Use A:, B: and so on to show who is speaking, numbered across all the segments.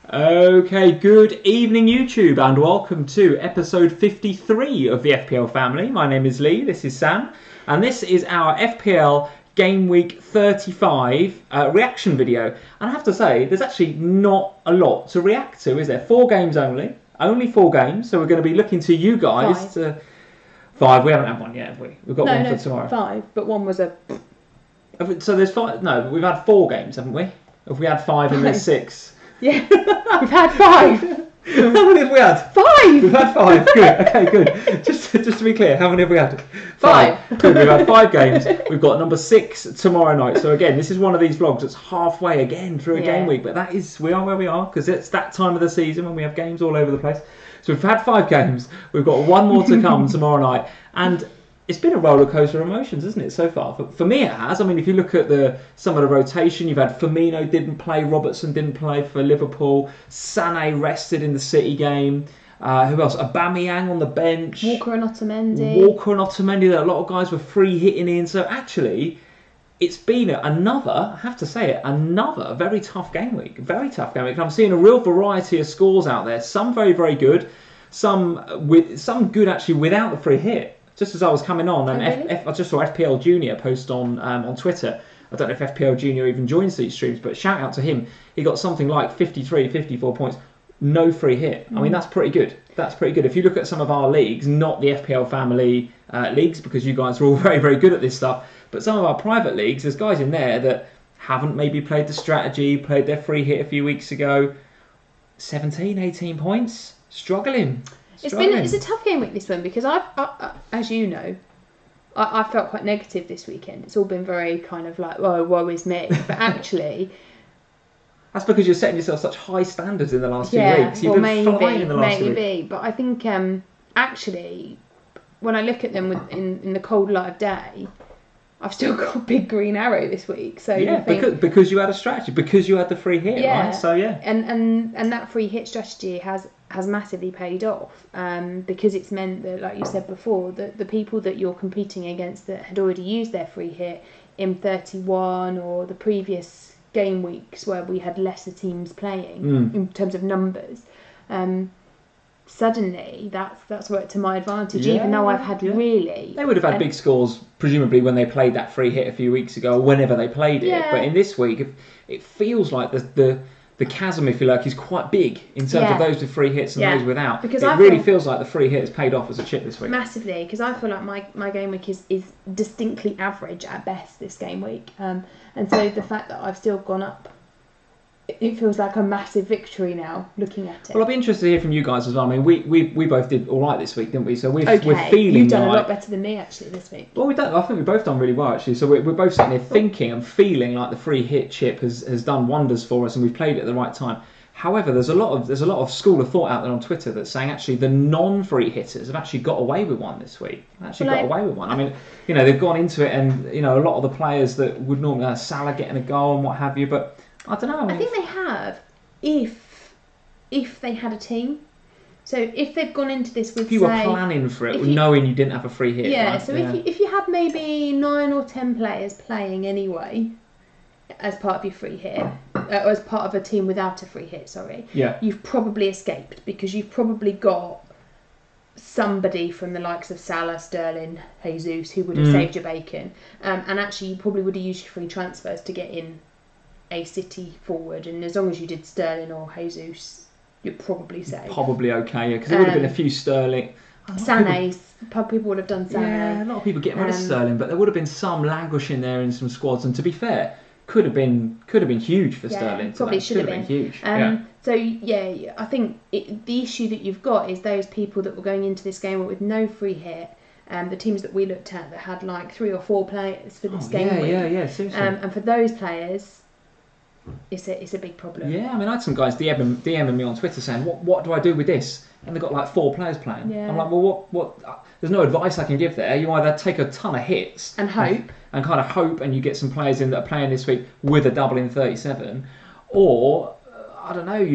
A: Okay, good evening YouTube and welcome to episode 53 of the FPL Family. My name is Lee, this is Sam, and this is our FPL Gameweek 35 reaction video. And I have to say, there's actually not a lot to react to, is there? 4 games only 4 games, so we're going to be looking to you guys to... 5, we haven't had one yet, have we? We've got one for tomorrow.
B: 5, but one was a...
A: So there's 5, no, we've had 4 games, haven't we? Have we had 5 and there's 6?
B: Yeah, we've had 5.
A: How many have we had?
B: 5!
A: We've had 5, good, okay, good. Just to be clear, how many have we had?
B: 5.
A: Good, we've had 5 games. We've got number 6 tomorrow night. So again, this is one of these vlogs that's halfway again through a game week. But that is, we are where we are, because it's that time of the season when we have games all over the place. So we've had 5 games. We've got 1 more to come tomorrow night. And it's been a roller coaster of emotions, isn't it, so far? For me, it has. I mean, if you look at some of the rotation, you've had Firmino didn't play, Robertson didn't play for Liverpool, Sané rested in the City game. Who else? Aubameyang on the bench.
B: Walker and Otamendi.
A: That a lot of guys were free hitting in. So actually, it's been another, I have to say it, another very tough game week. Very tough game week. And I'm seeing a real variety of scores out there. Some very, very good. Some good actually without the free hit. Just as I was coming on, and I just saw FPL Junior post on Twitter. I don't know if FPL Junior even joins these streams, but shout out to him. He got something like 53, 54 points, no free hit. I mean, that's pretty good. That's pretty good. If you look at some of our leagues, not the FPL Family Leagues, because you guys are all very, very good at this stuff, but some of our private leagues, there's guys in there that haven't maybe played the strategy, played their free hit a few weeks ago. 17, 18 points, struggling.
B: It's a tough game week, this one, because I as you know, I felt quite negative this weekend. It's all been very kind of like, oh, woe is me. But actually...
A: That's because you're setting yourself such high standards in the last few weeks. You've been flying in the last few weeks.
B: But I think, actually, when I look at them in the cold light of day, I've still got a big green arrow this week. So
A: yeah, because you had a strategy, because you had the free hit, right? So yeah,
B: and that free hit strategy has massively paid off, because it's meant that, like you said before, that the people that you're competing against that had already used their free hit in 31 or the previous game weeks where we had lesser teams playing in terms of numbers. Suddenly that's worked to my advantage, even though I've had really...
A: They would have had big scores, presumably, when they played that free hit a few weeks ago, or whenever they played it. But in this week, it feels like the chasm, if you like, is quite big in terms of those with free hits and those without. Because it really feels like the free hit has paid off as a chip this week.
B: Massively, because I feel like my game week is distinctly average at best this game week. And so the fact that I've still gone up, it feels like a massive victory now, looking at it.
A: Well, I'll be interested to hear from you guys as well. I mean, we both did all right this week, didn't we? So we're feeling
B: you've done a lot better than me, actually, this week.
A: Well, I think we've both done really well, actually. So we're both sitting there thinking and feeling like the free hit chip has done wonders for us, and we've played it at the right time. However, there's a lot of school of thought out there on Twitter that's saying actually the non-free hitters have actually got away with one this week. Got away with one. I mean, they've gone into it, and a lot of the players that would normally have Salah getting a goal and what have you, but I don't know.
B: I think they have, if they had a team. So if they've gone into this with,
A: if you were planning for it, knowing you didn't have a free hit.
B: Yeah.
A: Right?
B: So if you had maybe 9 or 10 players playing anyway, as part of your free hit, or as part of a team without a free hit, you've probably escaped, because you've probably got somebody from the likes of Salah, Sterling, Jesus, who would have saved your bacon, and actually you probably would have used your free transfers to get in a City forward, and as long as you did Sterling or Jesus, you're probably safe.
A: Probably okay, yeah, because there would have been a few Sterling.
B: Sané's, people would have done Sané.
A: Yeah, a lot of people getting rid of Sterling, but there would have been some languishing there in some squads, and to be fair, could have been huge for Sterling.
B: Probably should have been
A: huge.
B: So I think the issue that you've got is those people that were going into this game with no free hit. The teams that we looked at that had like 3 or 4 players for this game week.
A: Yeah, seriously.
B: And for those players, it's a big problem.
A: Yeah, I mean, I had some guys DMing me on Twitter saying, what do I do with this? And they've got like 4 players playing. Yeah. I'm like, well, what? There's no advice I can give there. You either take a ton of hits
B: and hope,
A: and kind of hope, and you get some players in that are playing this week with a double in 37, or I don't know,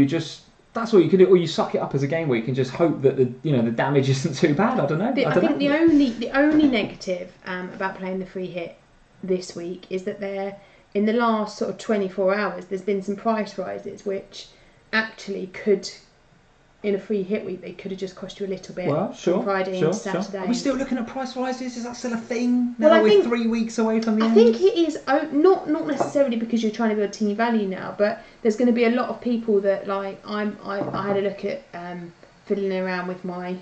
A: that's what you can do, or you suck it up as a game week and just hope that the damage isn't too bad. I don't know.
B: I think the only negative about playing the free hit this week is that in the last sort of 24 hours, there's been some price rises, which actually could, in a free hit week, they could have just cost you a little bit
A: from
B: Friday and Saturday.
A: Sure. Are we still looking at price rises? Is that still a thing?
B: Well,
A: now we're 3 weeks away from the end?
B: I think it is, not necessarily because you're trying to build team value now, but there's going to be a lot of people that, like, I had a look at fiddling around with my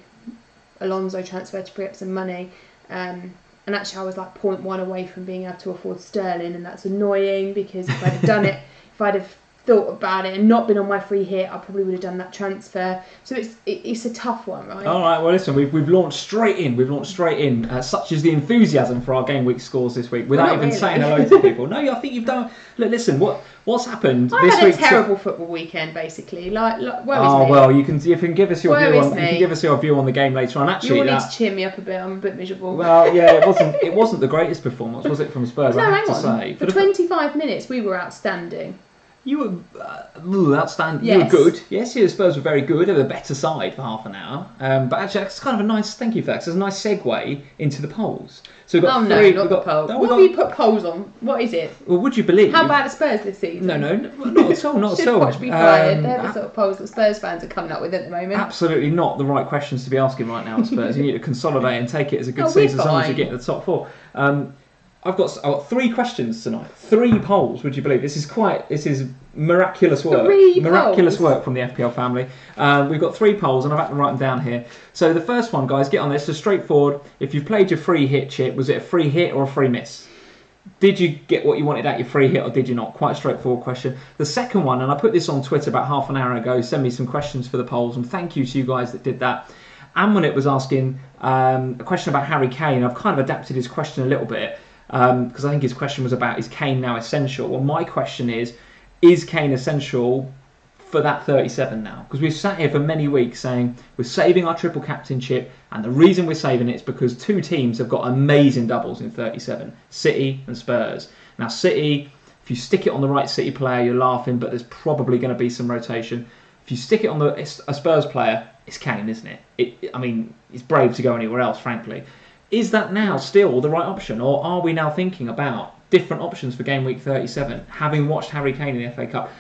B: Alonso transfer to free up some money, and actually I was like 0.1 away from being able to afford Sterling, and that's annoying because if I'd have done it, if I'd have thought about it and not been on my free hit, I probably would have done that transfer. So it's a tough one, right?
A: All right. Well, listen, we've launched straight in. Such is the enthusiasm for our game week scores this week, without even saying hello to people. No, I think you've done. Look, listen. What's happened this week?
B: I had a terrible football weekend, basically. Like
A: well, you can give us your view on. You can give us your view on the game later on. Actually,
B: you all need to cheer me up a bit. I'm a bit miserable.
A: Well, yeah, it wasn't the greatest performance, was it, from Spurs?
B: No,
A: I have to say.
B: For 25 minutes, we were outstanding.
A: You were outstanding. Yes. You were good. Yes, the Spurs were very good. They were the better side for half an hour. But actually, that's kind of a nice. Thank you for that. It's a nice segue into the polls. So we've got three.
B: Not the polls. What have you put polls on? What is it?
A: Well, would you believe?
B: How bad are Spurs this season?
A: No, not at all. Not at all.
B: Watch me fired. They're the sort of polls that Spurs fans are coming up with at the moment.
A: Absolutely not the right questions to be asking right now, Spurs. You need to consolidate and take it as a good season, as long as you get in the top four. I've got 3 questions tonight. 3 polls, would you believe? This is miraculous work. Miraculous work from the FPL family. We've got 3 polls, and I've had to write them down here. So the first one, guys, get on this. So straightforward. If you've played your free hit chip, was it a free hit or a free miss? Did you get what you wanted out your free hit, or did you not? Quite a straightforward question. The second one, and I put this on Twitter about half an hour ago. Send me some questions for the polls, and thank you to you guys that did that. Ammonit was asking a question about Harry Kane. I've kind of adapted his question a little bit. Because I think his question was about, is Kane now essential? Well, my question is Kane essential for that 37 now? Because we've sat here for many weeks saying we're saving our triple captainship, and the reason we're saving it is because 2 teams have got amazing doubles in 37, City and Spurs. Now City, if you stick it on the right City player, you're laughing, but there's probably going to be some rotation. If you stick it on a Spurs player, it's Kane, isn't it? I mean, it's brave to go anywhere else, frankly. Is that now still the right option, or are we now thinking about different options for game week 37? Having watched Harry Kane in the FA Cup,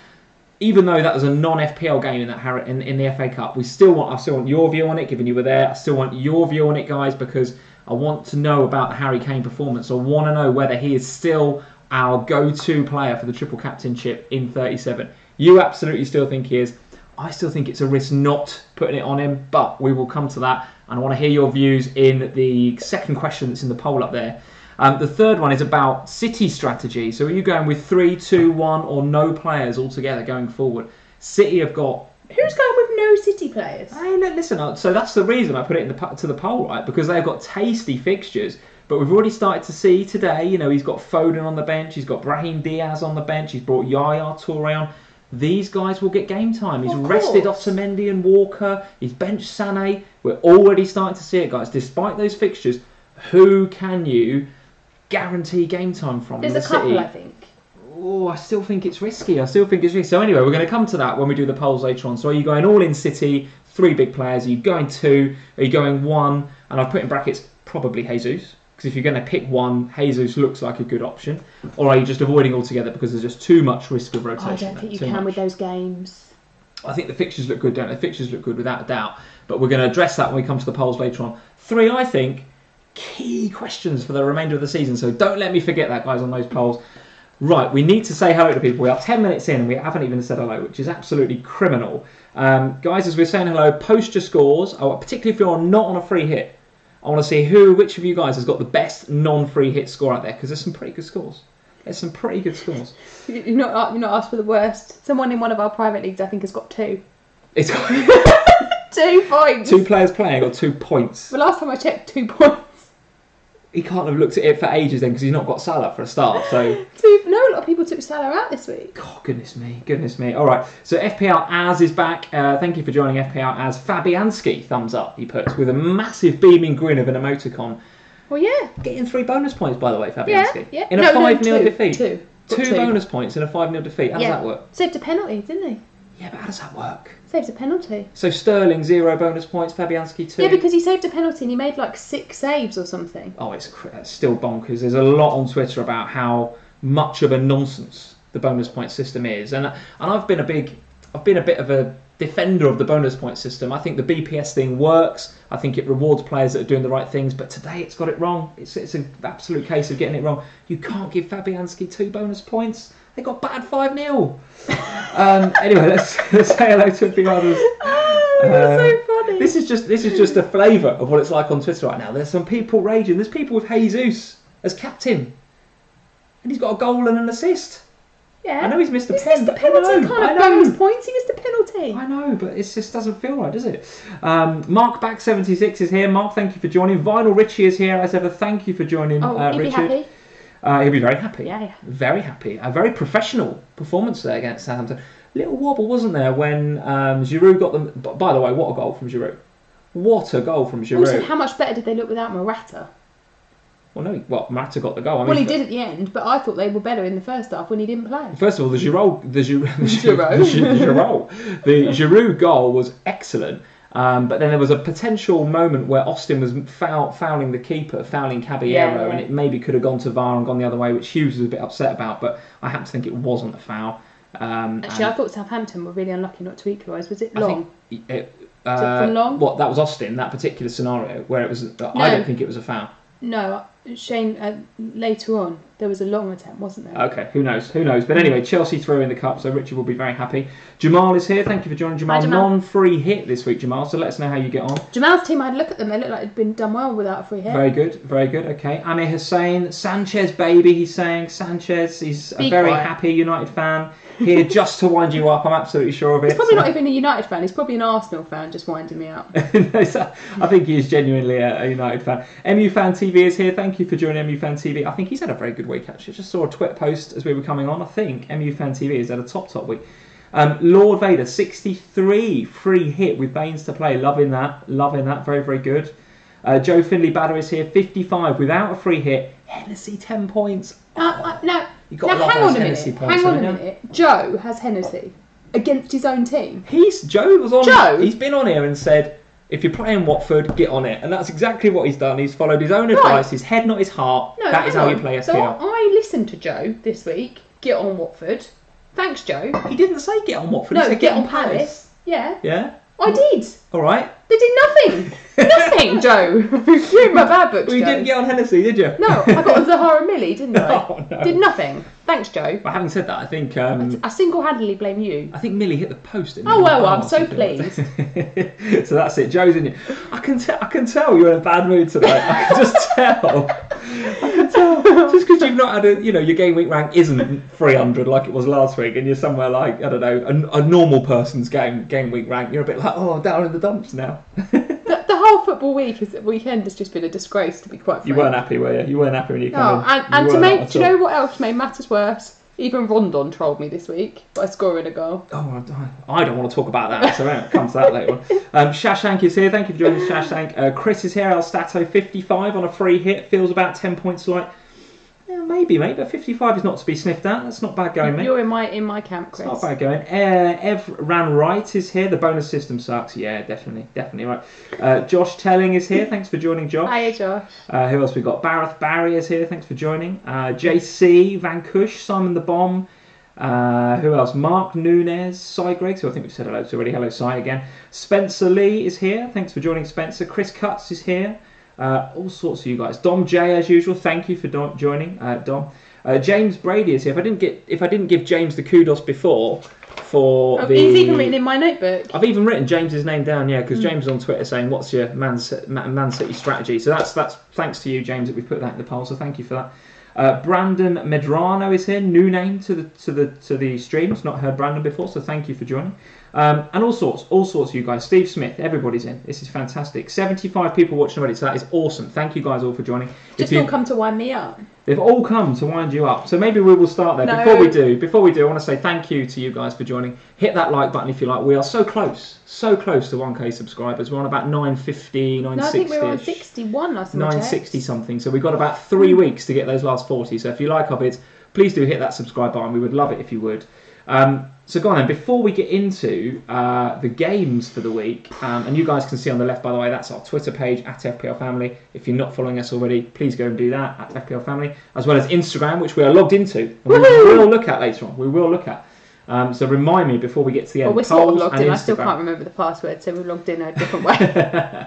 A: even though that was a non-FPL game in the FA Cup, I still want your view on it. Given you were there, I still want your view on it, guys, because I want to know about the Harry Kane performance. I want to know whether he is still our go-to player for the triple captainship in 37. You absolutely still think he is. I still think it's a risk not putting it on him, but we will come to that. And I want to hear your views in the second question that's in the poll up there. The third one is about City strategy. So are you going with 3, 2, 1 or no players altogether going forward? City have got...
B: Who's going with no City players?
A: Listen, so that's the reason I put it to the poll, right? Because they've got tasty fixtures. But we've already started to see today, he's got Foden on the bench. He's got Brahim Diaz on the bench. He's brought Yaya Toure on. These guys will get game time. He's rested Otamendi and Walker. He's benched Sané. We're already starting to see it, guys. Despite those fixtures, who can you guarantee game time from?
B: There's a couple, I think.
A: Oh, I still think it's risky. So anyway, we're going to come to that when we do the polls later on. So are you going all in City, 3 big players? Are you going 2? Are you going 1? And I've put in brackets probably Jesus. Because if you're going to pick one, Jesus looks like a good option. Or are you just avoiding altogether because there's just too much risk of rotation?
B: I don't think you can with those games.
A: I think the fixtures look good, don't they? The fixtures look good without a doubt. But we're going to address that when we come to the polls later on. 3, I think, key questions for the remainder of the season. So don't let me forget that, guys, on those polls. Right, we need to say hello to people. We are 10 minutes in and we haven't even said hello, which is absolutely criminal. Guys, as we're saying hello, post your scores, particularly if you're not on a free hit. I want to see which of you guys has got the best non-free hit score out there, because there's some pretty good scores.
B: You're not asked for the worst. Someone in one of our private leagues, I think, has got 2.
A: It's got
B: 2 points.
A: 2 players playing or 2 points.
B: The last time I checked, 2 points.
A: He can't have looked at it for ages then, because he's not got Salah for a start. So
B: a lot of people took Salah out this week.
A: Oh, goodness me. All right, so FPL Az is back. Thank you for joining FPL Az. Fabianski, thumbs up, he puts, with a massive beaming grin of an emoticon.
B: Well, yeah.
A: Getting 3 bonus points, by the way, Fabianski.
B: Yeah.
A: In a 5-0 defeat.
B: 2
A: bonus points in a 5-0 defeat. How does that work?
B: Saved a penalty, didn't he?
A: Yeah, but how does that work?
B: Saved a penalty.
A: So Sterling 0 bonus points, Fabianski 2.
B: Yeah, because he saved a penalty and he made like 6 saves or something.
A: Oh, it's still bonkers. There's a lot on Twitter about how much of a nonsense the bonus point system is, and I've been a big I've been a bit of a defender of the bonus point system. I think the BPS thing works. I think it rewards players that are doing the right things. But today it's got it wrong. It's an absolute case of getting it wrong. You can't give Fabianski 2 bonus points. They got battered 5-0. Anyway, let's say hello to a few others.
B: That's so funny.
A: This is just a flavour of what it's like on Twitter right now. There's some people raging. There's people with Jesus as captain, and he's got a goal and an assist.
B: Yeah.
A: I know he's missed a pen.
B: Missed the penalty. Can't have bonus points. He missed a penalty.
A: I know, but it just doesn't feel right, does it? Mark Back 76 is here. Mark, thank you for joining. Vinyl Richie is here as ever. Thank you for joining,
B: He'll
A: Richard.
B: be happy.
A: He'll be very happy.
B: Yeah.
A: Very happy. A very professional performance there against Southampton. Little wobble, wasn't there, when Giroud got them... By the way, what a goal from Giroud. What a goal from Giroud.
B: Also, how much better did they look without Morata?
A: Well, Morata got the goal.
B: He did at the end, but I thought they were better in the first half when he didn't play.
A: First of all, the Giroud goal was excellent. But then there was a potential moment where Austin was fouling the keeper, fouling Caballero, and it maybe could have gone to VAR and gone the other way, which Hughes was a bit upset about, but I happen to think it wasn't a foul.
B: Actually, I thought Southampton were really unlucky not to equalise. Was it long?
A: Was it
B: from long?
A: What, that was Austin, that particular scenario, where it was... I don't think it was a foul.
B: No, Shane, later on, there was a long attempt, wasn't there?
A: Okay, who knows? But anyway, Chelsea throw in the cup, so Richard will be very happy. Jamal is here. Thank you for joining, Jamal.
B: Hi, Jamal.
A: Non-free hit this week, Jamal, so let us know how you get on.
B: Jamal's team, I had a look at them. They looked like they'd been done well without a free hit.
A: Very good, okay. Amir Hussain, Sanchez baby, he's saying. Sanchez, he's a very happy United fan. Here just to wind you up, I'm absolutely sure of it.
B: He's probably not even a United fan, he's probably an Arsenal fan just winding me up.
A: I think he is genuinely a United fan. MU Fan TV is here, thank you for joining MU Fan TV. I think he's had a very good week actually. I just saw a Twitter post as we were coming on. I think MU Fan TV has had a top week. Lord Vader, 63 free hit with Baines to play. Loving that, very, very good. Joe Finley Bader is here, 55 without a free hit. Hennessy, 10 points.
B: Now,
A: hang on a minute.
B: Joe has Hennessy against his own team.
A: He's been on here and said, if you're playing Watford, get on it. And that's exactly what he's done. He's followed his own advice, his head, not his heart. That is how you play FPL.
B: So I listened to Joe this week, get on Watford. Thanks, Joe.
A: He didn't say get on Watford.
B: No,
A: he said
B: get on Palace. Yeah.
A: Yeah?
B: I did.
A: All right.
B: They did nothing. Nothing, Joe. You're in my bad books,
A: Well, you didn't get on Hennessy, did you?
B: No, I got a Zahara Millie, didn't I?
A: Oh, no.
B: Did nothing. Thanks, Joe.
A: But having said that, I think...
B: I single-handedly blame you.
A: I think Millie hit the post.
B: Oh, well, I'm so pleased.
A: So that's it. Joe's in it. I can tell you're in a bad mood today. I can just tell. Just because you've not had your game week rank isn't 300 like it was last week, and you're somewhere like, I don't know, a normal person's game week rank, you're a bit like, oh, down in the dumps now.
B: The whole football weekend has just been a disgrace, to be quite frank.
A: You weren't happy, were you? You weren't happy when you came in.
B: And do you know what else made matters worse? Even Rondon trolled me this week by scoring a goal.
A: Oh, I don't want to talk about that, so I'll come to that later on. Shashank is here. Thank you for joining us, Shashank. Chris is here. El Stato, 55 on a free hit. Feels about 10 points light. Yeah, maybe, mate, but 55 is not to be sniffed at. That's not bad going, mate.
B: You're in my camp, Chris.
A: It's not bad going. Ev Ran Right is here. The bonus system sucks. Yeah, definitely right. Josh Telling is here. Thanks for joining, Josh.
B: Hiya, Josh.
A: Who else we got? Bareth Barry is here. Thanks for joining. JC, Van Kush, Simon the Bomb. Who else? Mark Nunez, Cy Griggs, who I think we've said hello to already. Hello, Cy, again. Spencer Lee is here. Thanks for joining, Spencer. Chris Cutts is here. All sorts of you guys. Dom J, as usual. Thank you for joining, Dom. James Brady is here. If I didn't give James the kudos before
B: he's even written in my notebook.
A: I've even written James's name down, yeah, because James is on Twitter saying, "What's your Man City strategy?" So that's thanks to you, James, that we put that in the poll. So thank you for that. Brandon Medrano is here. New name to the stream. It's not heard Brandon before, so thank you for joining. And all sorts of you guys. Steve Smith, everybody's in. This is fantastic. 75 people watching already, so that is awesome. Thank you guys all for joining.
B: All come to wind me up.
A: They've all come to wind you up. So maybe we will start there.
B: No.
A: Before we do, I want to say thank you to you guys for joining. Hit that like button if you like. We are so close to 1k subscribers. We're on about 950, 960. No, I think
B: we're on 61 last time.
A: 960 something. So we've got about 3 weeks to get those last 40. So if you like our vids, please do hit that subscribe button. We would love it if you would. So go on then, before we get into the games for the week, and you guys can see on the left, by the way, that's our Twitter page, at FPL Family. If you're not following us already, please go and do that, at FPL Family, as well as Instagram, which we are logged into, and we will look at later on. We will look at. So remind me before we get to the end.
B: Well, we're sort of logged in. I still can't remember the password, so we logged in a different way.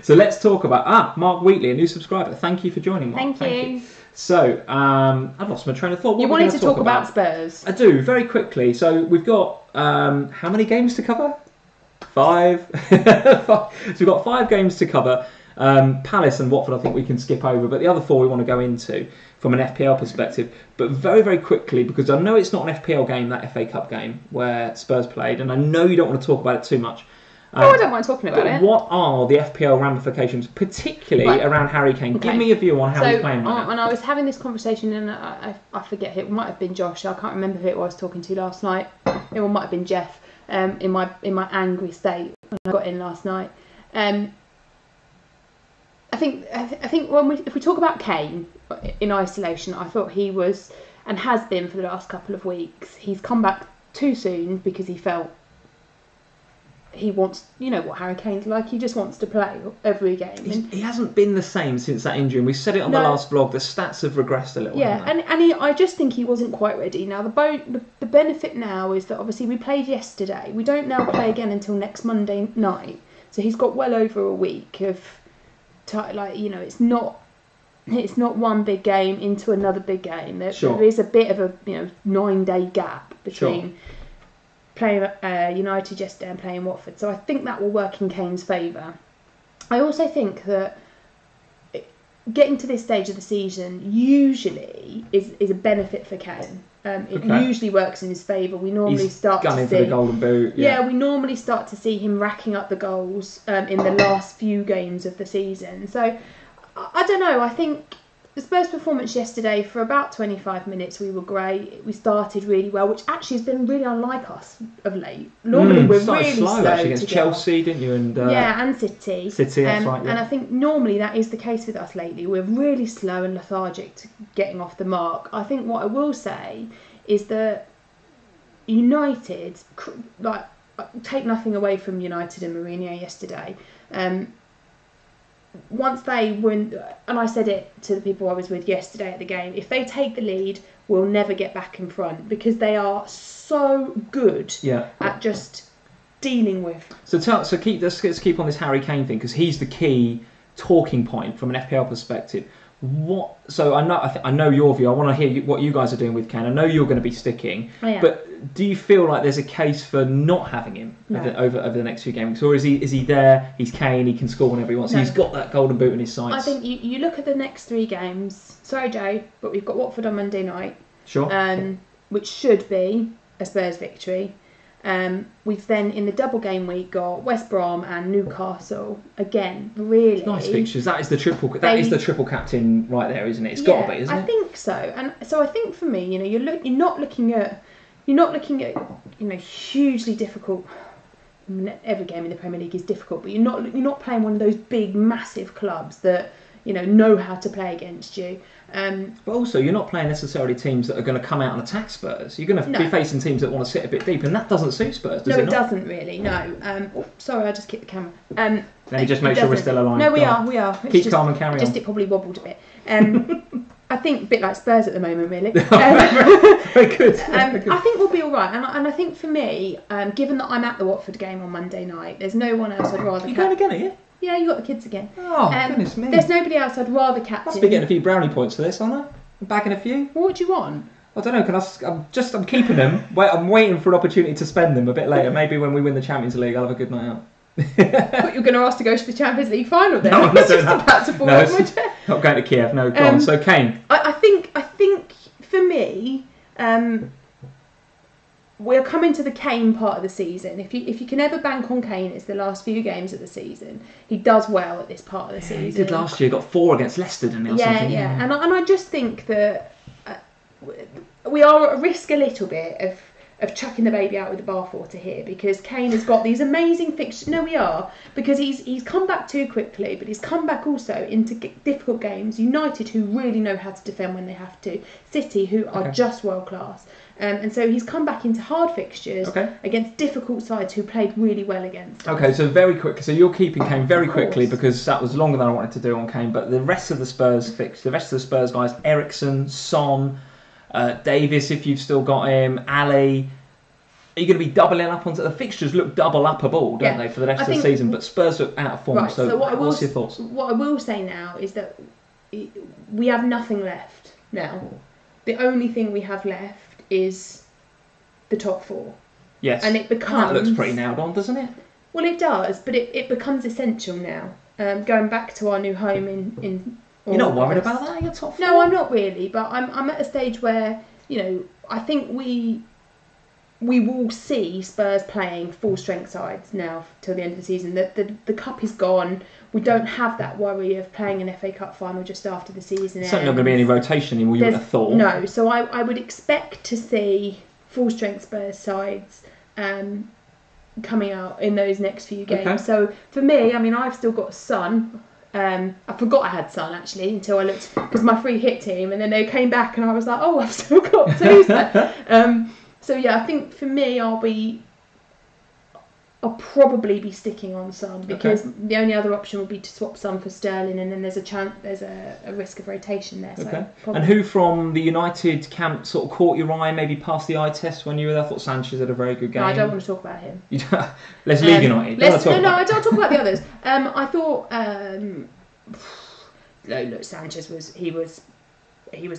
A: So let's talk about Mark Wheatley, a new subscriber. Thank you for joining, Mark.
B: Thank you.
A: So I've lost my train of thought.
B: You wanted to talk about Spurs.
A: I do, very quickly. So we've got how many games to cover? 5. So we've got 5 games to cover. Palace and Watford I think we can skip over, but the other 4 we want to go into from an FPL perspective. But very, very quickly, because I know it's not an FPL game, that FA Cup game where Spurs played, and I know you don't want to talk about it too much.
B: I don't mind talking about it.
A: What are the FPL ramifications, particularly around Harry Kane? Okay. Give me a view on how he's playing right now.
B: And I was having this conversation, and I forget who, it might have been Josh, I can't remember who it was talking to last night. It might have been Jeff, in my angry state when I got in last night. I think if we talk about Kane in isolation, I thought he was, and has been for the last couple of weeks, he's come back too soon because he felt he wants, you know what Harry Kane's like, he just wants to play every game.
A: He hasn't been the same since that injury, and we said it on the last vlog, the stats have regressed a little.
B: Yeah, I just think he wasn't quite ready. Now the benefit now is that obviously we played yesterday, we don't now play again until next Monday night, so he's got well over a week of it's not one big game into another big game. There is a bit of a 9-day gap between playing United yesterday and playing Watford, so I think that will work in Kane's favour. I also think that getting to this stage of the season usually is a benefit for Kane. It usually works in his favour. We normally start to see
A: for the golden boot.
B: Yeah, we normally start to see him racking up the goals in the last few games of the season. So I don't know. I think the Spurs' performance yesterday, for about 25 minutes, we were great. We started really well, which actually has been really unlike us of late. Normally we're really slow
A: actually against Chelsea, didn't you? And
B: and City.
A: That's right. Yeah.
B: And I think normally that is the case with us lately. We're really slow and lethargic to getting off the mark. I think what I will say is that United, take nothing away from United and Mourinho yesterday. Once they win, and I said it to the people I was with yesterday at the game, if they take the lead, we'll never get back in front, because they are so good at just dealing with.
A: Let's keep on this Harry Kane thing, because he's the key talking point from an FPL perspective. So I know your view. I want to hear what you guys are doing with Kane. I know you're going to be sticking, but do you feel like there's a case for not having him over the next few games, or is he there? He's Kane. He can score whenever he wants. No. He's got that golden boot in his sights.
B: I think you look at the next 3 games. Sorry, Joe, but we've got Watford on Monday night.
A: Sure.
B: Which should be a Spurs victory. We've then in the double game week got West Brom and Newcastle again. Really
A: nice fixtures. That is the triple. That is the triple captain right there, isn't it? It's got to be, isn't it?
B: I think so. And so I think for me, you're not looking at hugely difficult. Every game in the Premier League is difficult, but you're not playing one of those big, massive clubs that know how to play against you.
A: But also, you're not playing necessarily teams that are going to come out and attack Spurs. You're going to be facing teams that want to sit a bit deep, and that doesn't suit Spurs, does it not?
B: No, it doesn't really, no. Sorry, I just kicked the camera.
A: Let me just make sure we're still aligned.
B: No, we are.
A: Keep calm and carry on.
B: It probably wobbled a bit. I think a bit like Spurs at the moment, really.
A: Very good.
B: I think we'll be all right. And I think for me, given that I'm at the Watford game on Monday night, there's no one else I'd rather...
A: You're going again, are you?
B: Yeah, you got the kids again.
A: Oh, goodness me.
B: There's nobody else I'd rather captain.
A: Must be getting a few brownie points for this, aren't I? I'm bagging a few.
B: Well, what do you want?
A: I don't know. I'm keeping them. I'm waiting for an opportunity to spend them a bit later. Maybe when we win the Champions League, I'll have a good night out.
B: But you're going to ask to go to the Champions League final then?
A: No, I'm not doing that.
B: No,
A: not going to Kiev. No, go on. So Kane.
B: I think for me, we're coming to the Kane part of the season. If you can ever bank on Kane, it's the last few games of the season. He does well at this part of the season.
A: He did last year. Got 4 against Leicester, didn't he? Or something?
B: Yeah. And I just think that we are at risk a little bit of chucking the baby out with the bathwater here, because Kane has got these amazing fixtures. No, we are, because he's come back too quickly, but he's come back also into difficult games. United, who really know how to defend when they have to. City, who are just world class. And so he's come back into hard fixtures against difficult sides who played really well against him.
A: Okay, so very quick. So you're keeping Kane very quickly, because that was longer than I wanted to do on Kane. But the rest of the Spurs guys, Eriksen, Son, Davis, if you've still got him, Ali, Are you going to be doubling up onto the fixtures? Look double-uppable, don't they, for the rest of the season? But Spurs look out of form. Right, so what's your thoughts?
B: What I will say now is that we have nothing left now. The only thing we have left is the top 4.
A: Yes.
B: And it becomes...
A: That looks pretty nailed on, doesn't it?
B: Well, it does, but it becomes essential now. Going back to our new home in
A: You're not worried about that? Your top 4?
B: No, I'm not really. But I'm at a stage where, I think we will see Spurs playing full strength sides now till the end of the season. The cup is gone. We don't have that worry of playing an FA Cup final just after the season ends.
A: Certainly not going to be any rotation anymore, you would have thought.
B: No, so I would expect to see full strength Spurs sides coming out in those next few games. Okay. So for me, I've still got Son. I forgot I had Son actually until I looked, because my free hit team, and then they came back and I was like, oh, I've still got two. So yeah, I think for me, I'll probably be sticking on Son, because the only other option would be to swap Son for Sterling, and then there's a risk of rotation there. So
A: and who from the United camp sort of caught your eye, maybe passed the eye test when you were there? I thought Sanchez had a very good game.
B: No, I don't want to talk about him.
A: Let's leave United.
B: I don't talk about the others. I thought look, Sanchez was,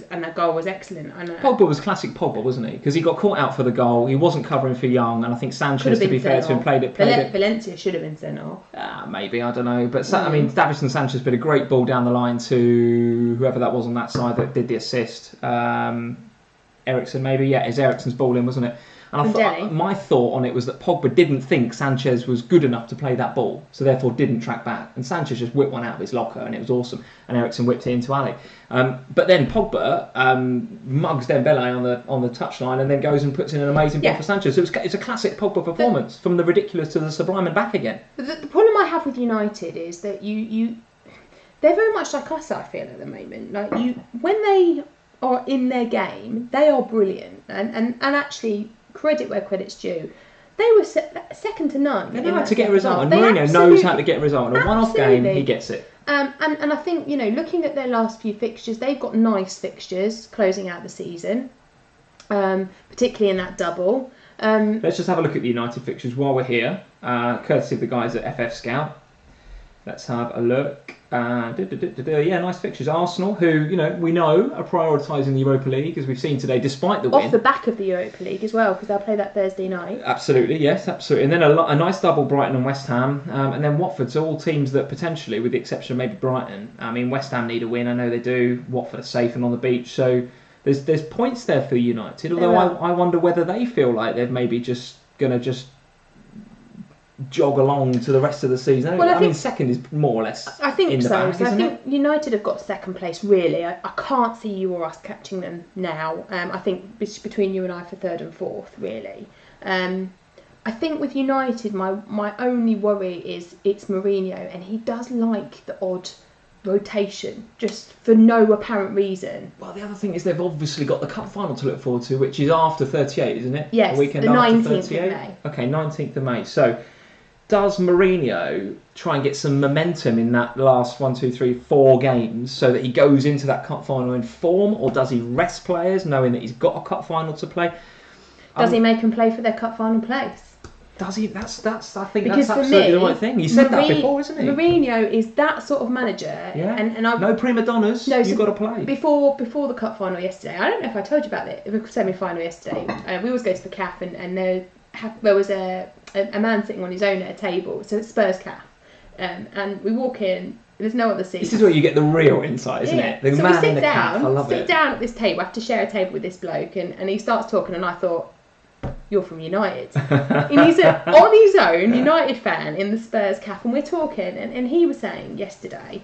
B: and that goal was excellent.
A: Pogba was classic Pogba, wasn't he? Because he got caught out for the goal. He wasn't covering for Young, and I think Sanchez, to be fair to him, played it.
B: Valencia should have been sent off.
A: Maybe, I don't know. But Davinson Sanchez put a great ball down the line to whoever that was on that side that did the assist. Eriksen, maybe. Yeah, it's Eriksen's ball in, wasn't it? And my thought on it was that Pogba didn't think Sanchez was good enough to play that ball, so therefore didn't track back. And Sanchez just whipped one out of his locker, and it was awesome. And Eriksen whipped it into Ali. But then Pogba mugs Dembele on the touchline, and then goes and puts in an amazing ball for Sanchez. So it's a classic Pogba performance, from the ridiculous to the sublime and back again.
B: But the problem I have with United is that they're very much like us, I feel, at the moment. Like when they are in their game, they are brilliant, and actually, credit where credit's due. They were second to none.
A: They know how to get a result, and Mourinho knows how to get a result. In a one-off game, he gets it.
B: And I think, looking at their last few fixtures, they've got nice fixtures closing out the season, particularly in that double.
A: Let's just have a look at the United fixtures while we're here, courtesy of the guys at FF Scout. Let's have a look. Yeah, nice fixtures. Arsenal, who we know are prioritising the Europa League, as we've seen today, despite the win.
B: Off the back of the Europa League as well, because they'll play that Thursday night.
A: Absolutely, yes, absolutely. And then a nice double, Brighton and West Ham, and then Watford. So all teams that potentially, with the exception of maybe Brighton, West Ham need a win. I know they do. Watford are safe and on the beach, so there's points there for United. Although I wonder whether they feel like they're maybe just going to jog along to the rest of the season. Well, I think second is more or less.
B: I think
A: in the
B: so.
A: Bag,
B: so I think United have got second place. Really, I can't see you or us catching them now. I think between you and I for third and fourth. Really, I think with United, my only worry is it's Mourinho, and he does like the odd rotation just for no apparent reason.
A: Well, the other thing is they've obviously got the cup final to look forward to, which is after 38, isn't it?
B: Yes,
A: the weekend
B: the 19th
A: after 38.
B: of May.
A: Okay, 19th of May. So does Mourinho try and get some momentum in that last 4 games so that he goes into that cup final in form, or does he rest players knowing that he's got a cup final to play?
B: Does he make them play for their cup final place?
A: Does he? I think that's absolutely the right thing. He said that before, isn't he?
B: Mourinho is that sort of manager.
A: Yeah. And no prima donnas. You've got to play.
B: Before the cup final yesterday, I don't know if I told you about the semi-final yesterday. We always go to the CAF, and there was a man sitting on his own at a table. So it's Spurs CAF, and we walk in. There's no other seat.
A: This is where you get the real insight, isn't it? The man in the CAF. I love it.
B: Sit down at this table. I have to share a table with this bloke, and he starts talking, and I thought, you're from United. And he's on his own United fan in the Spurs CAF, and we're talking, and he was saying yesterday,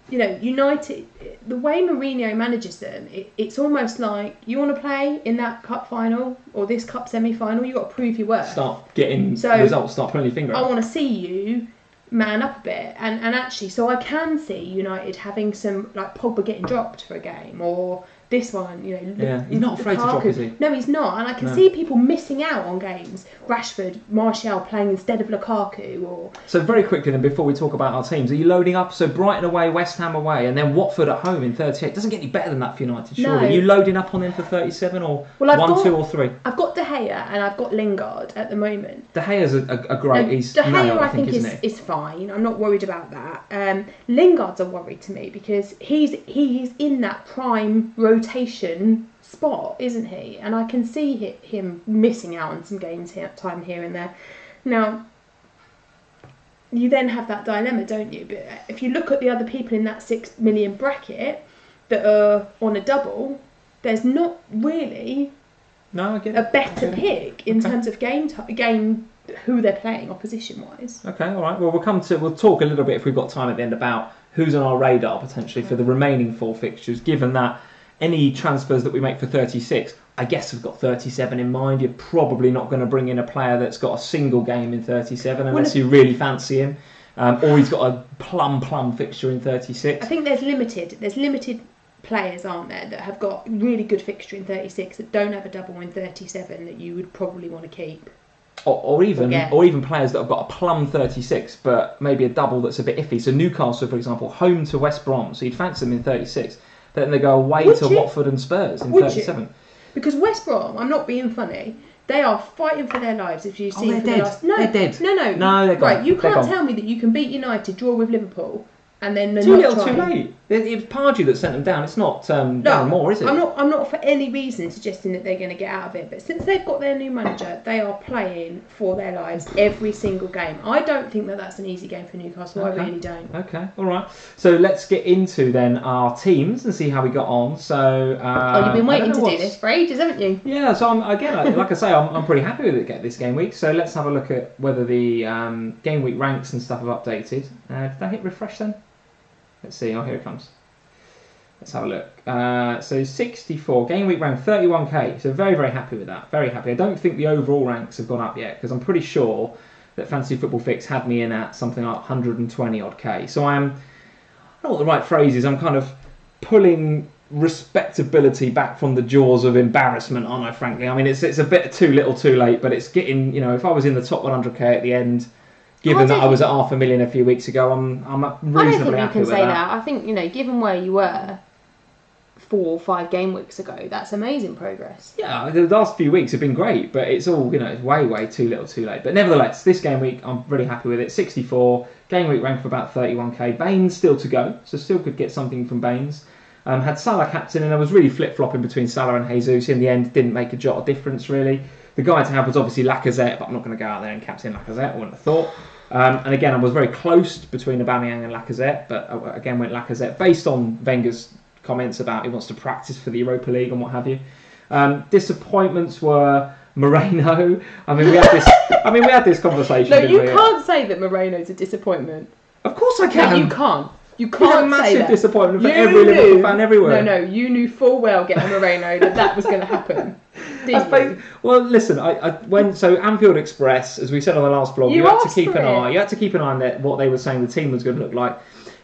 B: United, the way Mourinho manages them, it's almost like you want to play in that cup final or this cup semi-final, you've got to prove your worth.
A: Start getting results, start putting your finger up.
B: I want to see you man up a bit, and actually, so I can see United having some, like Pogba getting dropped for a game, or this one,
A: he's not afraid to drop, is he?
B: No, he's not. And I can see people missing out on games. Rashford, Martial playing instead of Lukaku.
A: So very quickly then, before we talk about our teams, are you loading up? So Brighton away, West Ham away, and then Watford at home in 38. Doesn't get any better than that for United, surely. No. Are you loading up on them for 37 or 1, 2 or 3?
B: I've got De Gea and I've got Lingard at the moment.
A: De Gea's a great... He's
B: De Gea,
A: nailed,
B: I think is fine. I'm not worried about that. Lingard's a worry to me because he's in that prime rotation spot, isn't he? And I can see him missing out on some games time here and there. Now, you then have that dilemma, don't you? But if you look at the other people in that 6 million bracket that are on a double, there's not really a better pick in terms of game who they're playing opposition wise.
A: Okay, all right. Well, we'll talk a little bit if we've got time at the end about who's on our radar potentially for the remaining 4 fixtures, given that any transfers that we make for 36, I guess we've got 37 in mind. You're probably not going to bring in a player that's got a single game in 37 unless you really fancy him, or he's got a plum fixture in 36.
B: I think there's limited players, aren't there, that have got really good fixture in 36 that don't have a double in 37 that you would probably want to keep.
A: Or even players that have got a plum 36 but maybe a double that's a bit iffy. So Newcastle, for example, home to West Brom, so you'd fancy them in 36, but then they go away Watford and Spurs in 37.
B: Because West Brom, I'm not being funny, they are fighting for their lives. If you've seen
A: they're dead. They're dead.
B: No,
A: they're gone.
B: Right, you can't tell me that you can beat United, draw with Liverpool, and then
A: too little, too late. It was Pardew that sent them down. It's not Darren Moore, is it?
B: I'm not for any reason suggesting that they're going to get out of it. But since they've got their new manager, they are playing for their lives every single game. I don't think that that's an easy game for Newcastle.
A: Okay.
B: I really don't.
A: Okay, all right. So let's get into then our teams and see how we got on. So
B: you've been waiting to do this for ages, haven't you?
A: Yeah. So like I say, I'm pretty happy with it this game week. So let's have a look at whether the game week ranks and stuff have updated. Did I hit refresh then? Let's see. Oh, here it comes. Let's have a look. So 64. Game week rank 31k. So very, very happy with that. Very happy. I don't think the overall ranks have gone up yet because I'm pretty sure that Fantasy Football Fix had me in at something like 120 odd k. So I don't know what the right phrase is. I'm kind of pulling respectability back from the jaws of embarrassment, aren't I, frankly? I mean, it's a bit too little too late, but it's getting, if I was in the top 100k at the end, given that I was at 500,000 a few weeks ago, I'm reasonably happy with that. I don't think you can say that.
B: I think, given where you were 4 or 5 game weeks ago, that's amazing progress.
A: Yeah, the last few weeks have been great, but it's all, it's way too little too late. But nevertheless, this game week, I'm really happy with it. 64, game week rank for about 31k. Baines still to go, so still could get something from Baines. Had Salah captain, and I was really flip-flopping between Salah and Jesus. In the end, didn't make a jot of difference, really. The guy to have was obviously Lacazette, but I'm not going to go out there and captain Lacazette, I wouldn't have thought. And again, I was very close between Aubameyang and Lacazette, but again went Lacazette, based on Wenger's comments about he wants to practice for the Europa League and what have you. Disappointments were Moreno. I mean, we had this conversation.
B: No, you can't say that Moreno's a disappointment.
A: Of course I can.
B: No, you can't. You can't
A: massive
B: say that.
A: Disappointment for every Liverpool fan everywhere.
B: No, you knew full well, getting Moreno, that was going to happen.
A: Well, listen, so Anfield Express, as we said on the last vlog, you had to keep an eye. You had to keep an eye on what they were saying the team was going to look like.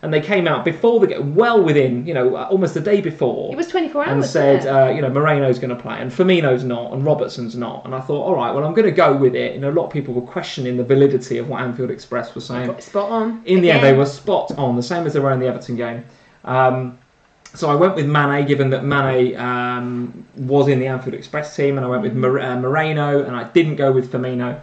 A: And they came out before the game, well within, almost the day before.
B: It was 24 hours.
A: And said, Moreno's going to play, and Firmino's not, and Robertson's not. And I thought, all right, well, I'm going to go with it. A lot of people were questioning the validity of what Anfield Express was saying.
B: Spot on.
A: In the end, they were spot on, the same as they were in the Everton game. So I went with Mane, given that Mane was in the Anfield Express team, and I went with Moreno, and I didn't go with Firmino.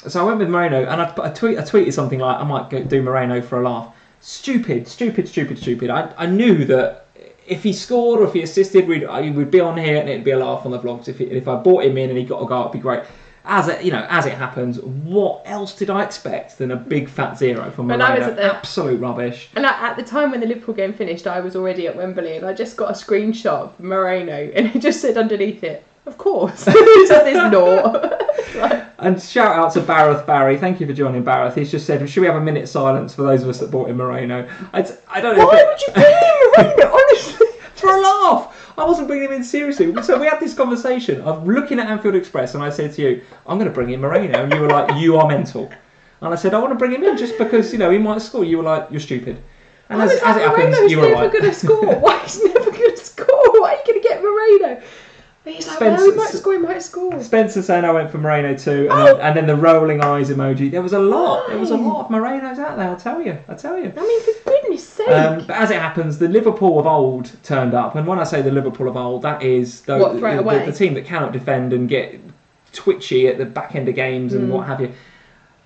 A: So I went with Moreno, and I tweeted something like, I might do Moreno for a laugh. Stupid. I knew that if he scored or if he assisted, we'd be on here and it'd be a laugh on the vlogs. If I bought him in and he got a goal, it'd be great. As it happens, what else did I expect than a big fat zero from Moreno? Absolute rubbish.
B: And at the time when the Liverpool game finished, I was already at Wembley, and I just got a screenshot of Moreno, and it just said underneath it, of course. It said there's naught.
A: And shout out to Barry. Thank you for joining, Barrett. He's just said, should we have a minute silence for those of us that bought in Moreno? I don't know.
B: Why would you bring in Moreno? Honestly,
A: for a laugh. I wasn't bringing him in seriously. So we had this conversation of looking at Anfield Express, and I said to you, I'm going to bring in Moreno, and you were like, you are mental. And I said, I want to bring him in just because he might score. You were like, you're stupid. And as it happens, you were right.
B: He's never going to score. Why? He's never going to score. Why are you going to get Moreno? And he's like, well, he might score.
A: Spencer saying I went for Moreno too, and then the rolling eyes emoji. There was a lot. There was a lot of Morenos out there. I tell you.
B: I mean, for goodness sake.
A: But as it happens, the Liverpool of old turned up, and when I say the Liverpool of old, that is the team that cannot defend and get twitchy at the back end of games and what have you.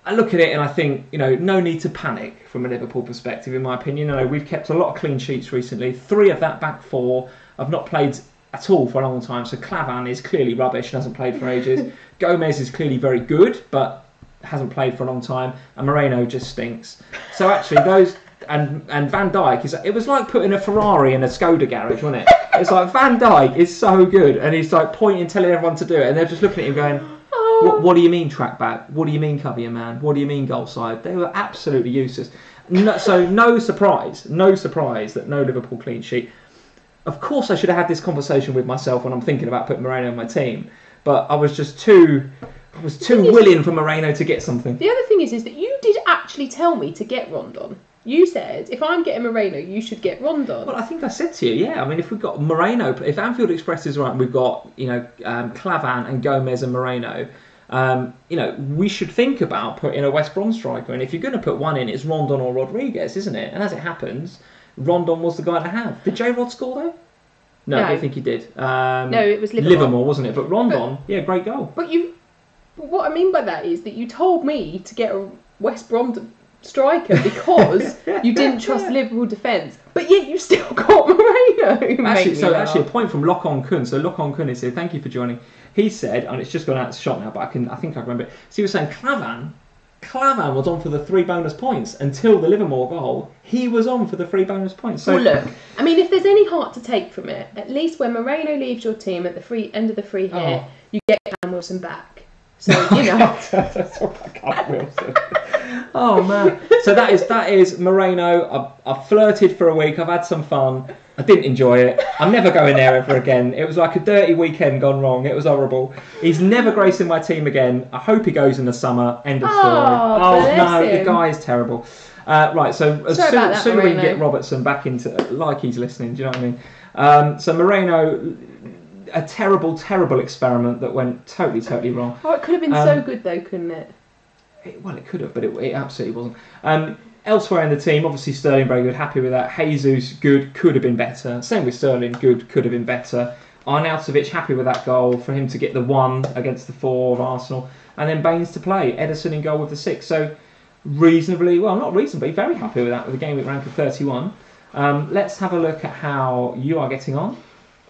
A: I look at it and I think, no need to panic from a Liverpool perspective, in my opinion. We've kept a lot of clean sheets recently. 3 of that back 4 have not played at all for a long time. So Clavan is clearly rubbish and hasn't played for ages. Gomez is clearly very good, but hasn't played for a long time. And Moreno just stinks. So actually those... And Van Dijk, it was like putting a Ferrari in a Skoda garage, wasn't it? It's like Van Dijk is so good, and he's like pointing, telling everyone to do it, and they're just looking at him going, what do you mean track back? What do you mean cover your man? What do you mean goal side? They were absolutely useless. So no surprise that no Liverpool clean sheet. Of course I should have had this conversation with myself when I'm thinking about putting Moreno in my team, but I was just too willing for Moreno to get something.
B: The other thing is that you did actually tell me to get Rondon. You said, if I'm getting Moreno, you should get Rondon.
A: Well, I think I said to you, yeah. I mean, if we've got Moreno, if Anfield Express is right, and we've got, Clavan and Gomez and Moreno, we should think about putting a West Brom striker. And if you're going to put one in, it's Rondon or Rodriguez, isn't it? And as it happens, Rondon was the guy to have. Did J-Rod score, though? No, I don't think he did.
B: No, it was Livermore,
A: wasn't it? But Rondon, great goal.
B: But what I mean by that is that you told me to get a West Brom striker because you didn't trust Liverpool defence, but yet you still got Moreno.
A: Actually, a point from Lokon Kun. So Lokon Kun is here. Thank you for joining. He said, and it's just gone out of shot now, but I think I remember it. So he was saying Clavan was on for the 3 bonus points until the Livermore goal. He was on for the 3 bonus points. So
B: well, look, I mean, if there's any heart to take from it, at least when Moreno leaves your team at the end of the free hit, you get Cam Wilson back. So
A: Cam Wilson. Oh man! So that is Moreno. I've flirted for a week. I've had some fun. I didn't enjoy it. I'm never going there ever again. It was like a dirty weekend gone wrong. It was horrible. He's never gracing my team again. I hope he goes in the summer. End of story. The guy is terrible. Right, so as soon as we can get Robertson back into, like he's listening, do you know what I mean? So Moreno, a terrible, terrible experiment that went totally wrong.
B: Oh, it could have been so good though, couldn't it?
A: It could have, but it absolutely wasn't. Elsewhere in the team, obviously Sterling very good, happy with that. Jesus, good, could have been better. Same with Sterling, good, could have been better. Arnautovic, happy with that goal for him to get the 1 against the 4 of Arsenal. And then Baines to play, Ederson in goal with the 6. So reasonably, well not reasonably, very happy with that with a Gameweek rank of 31. Let's have a look at how you are getting on.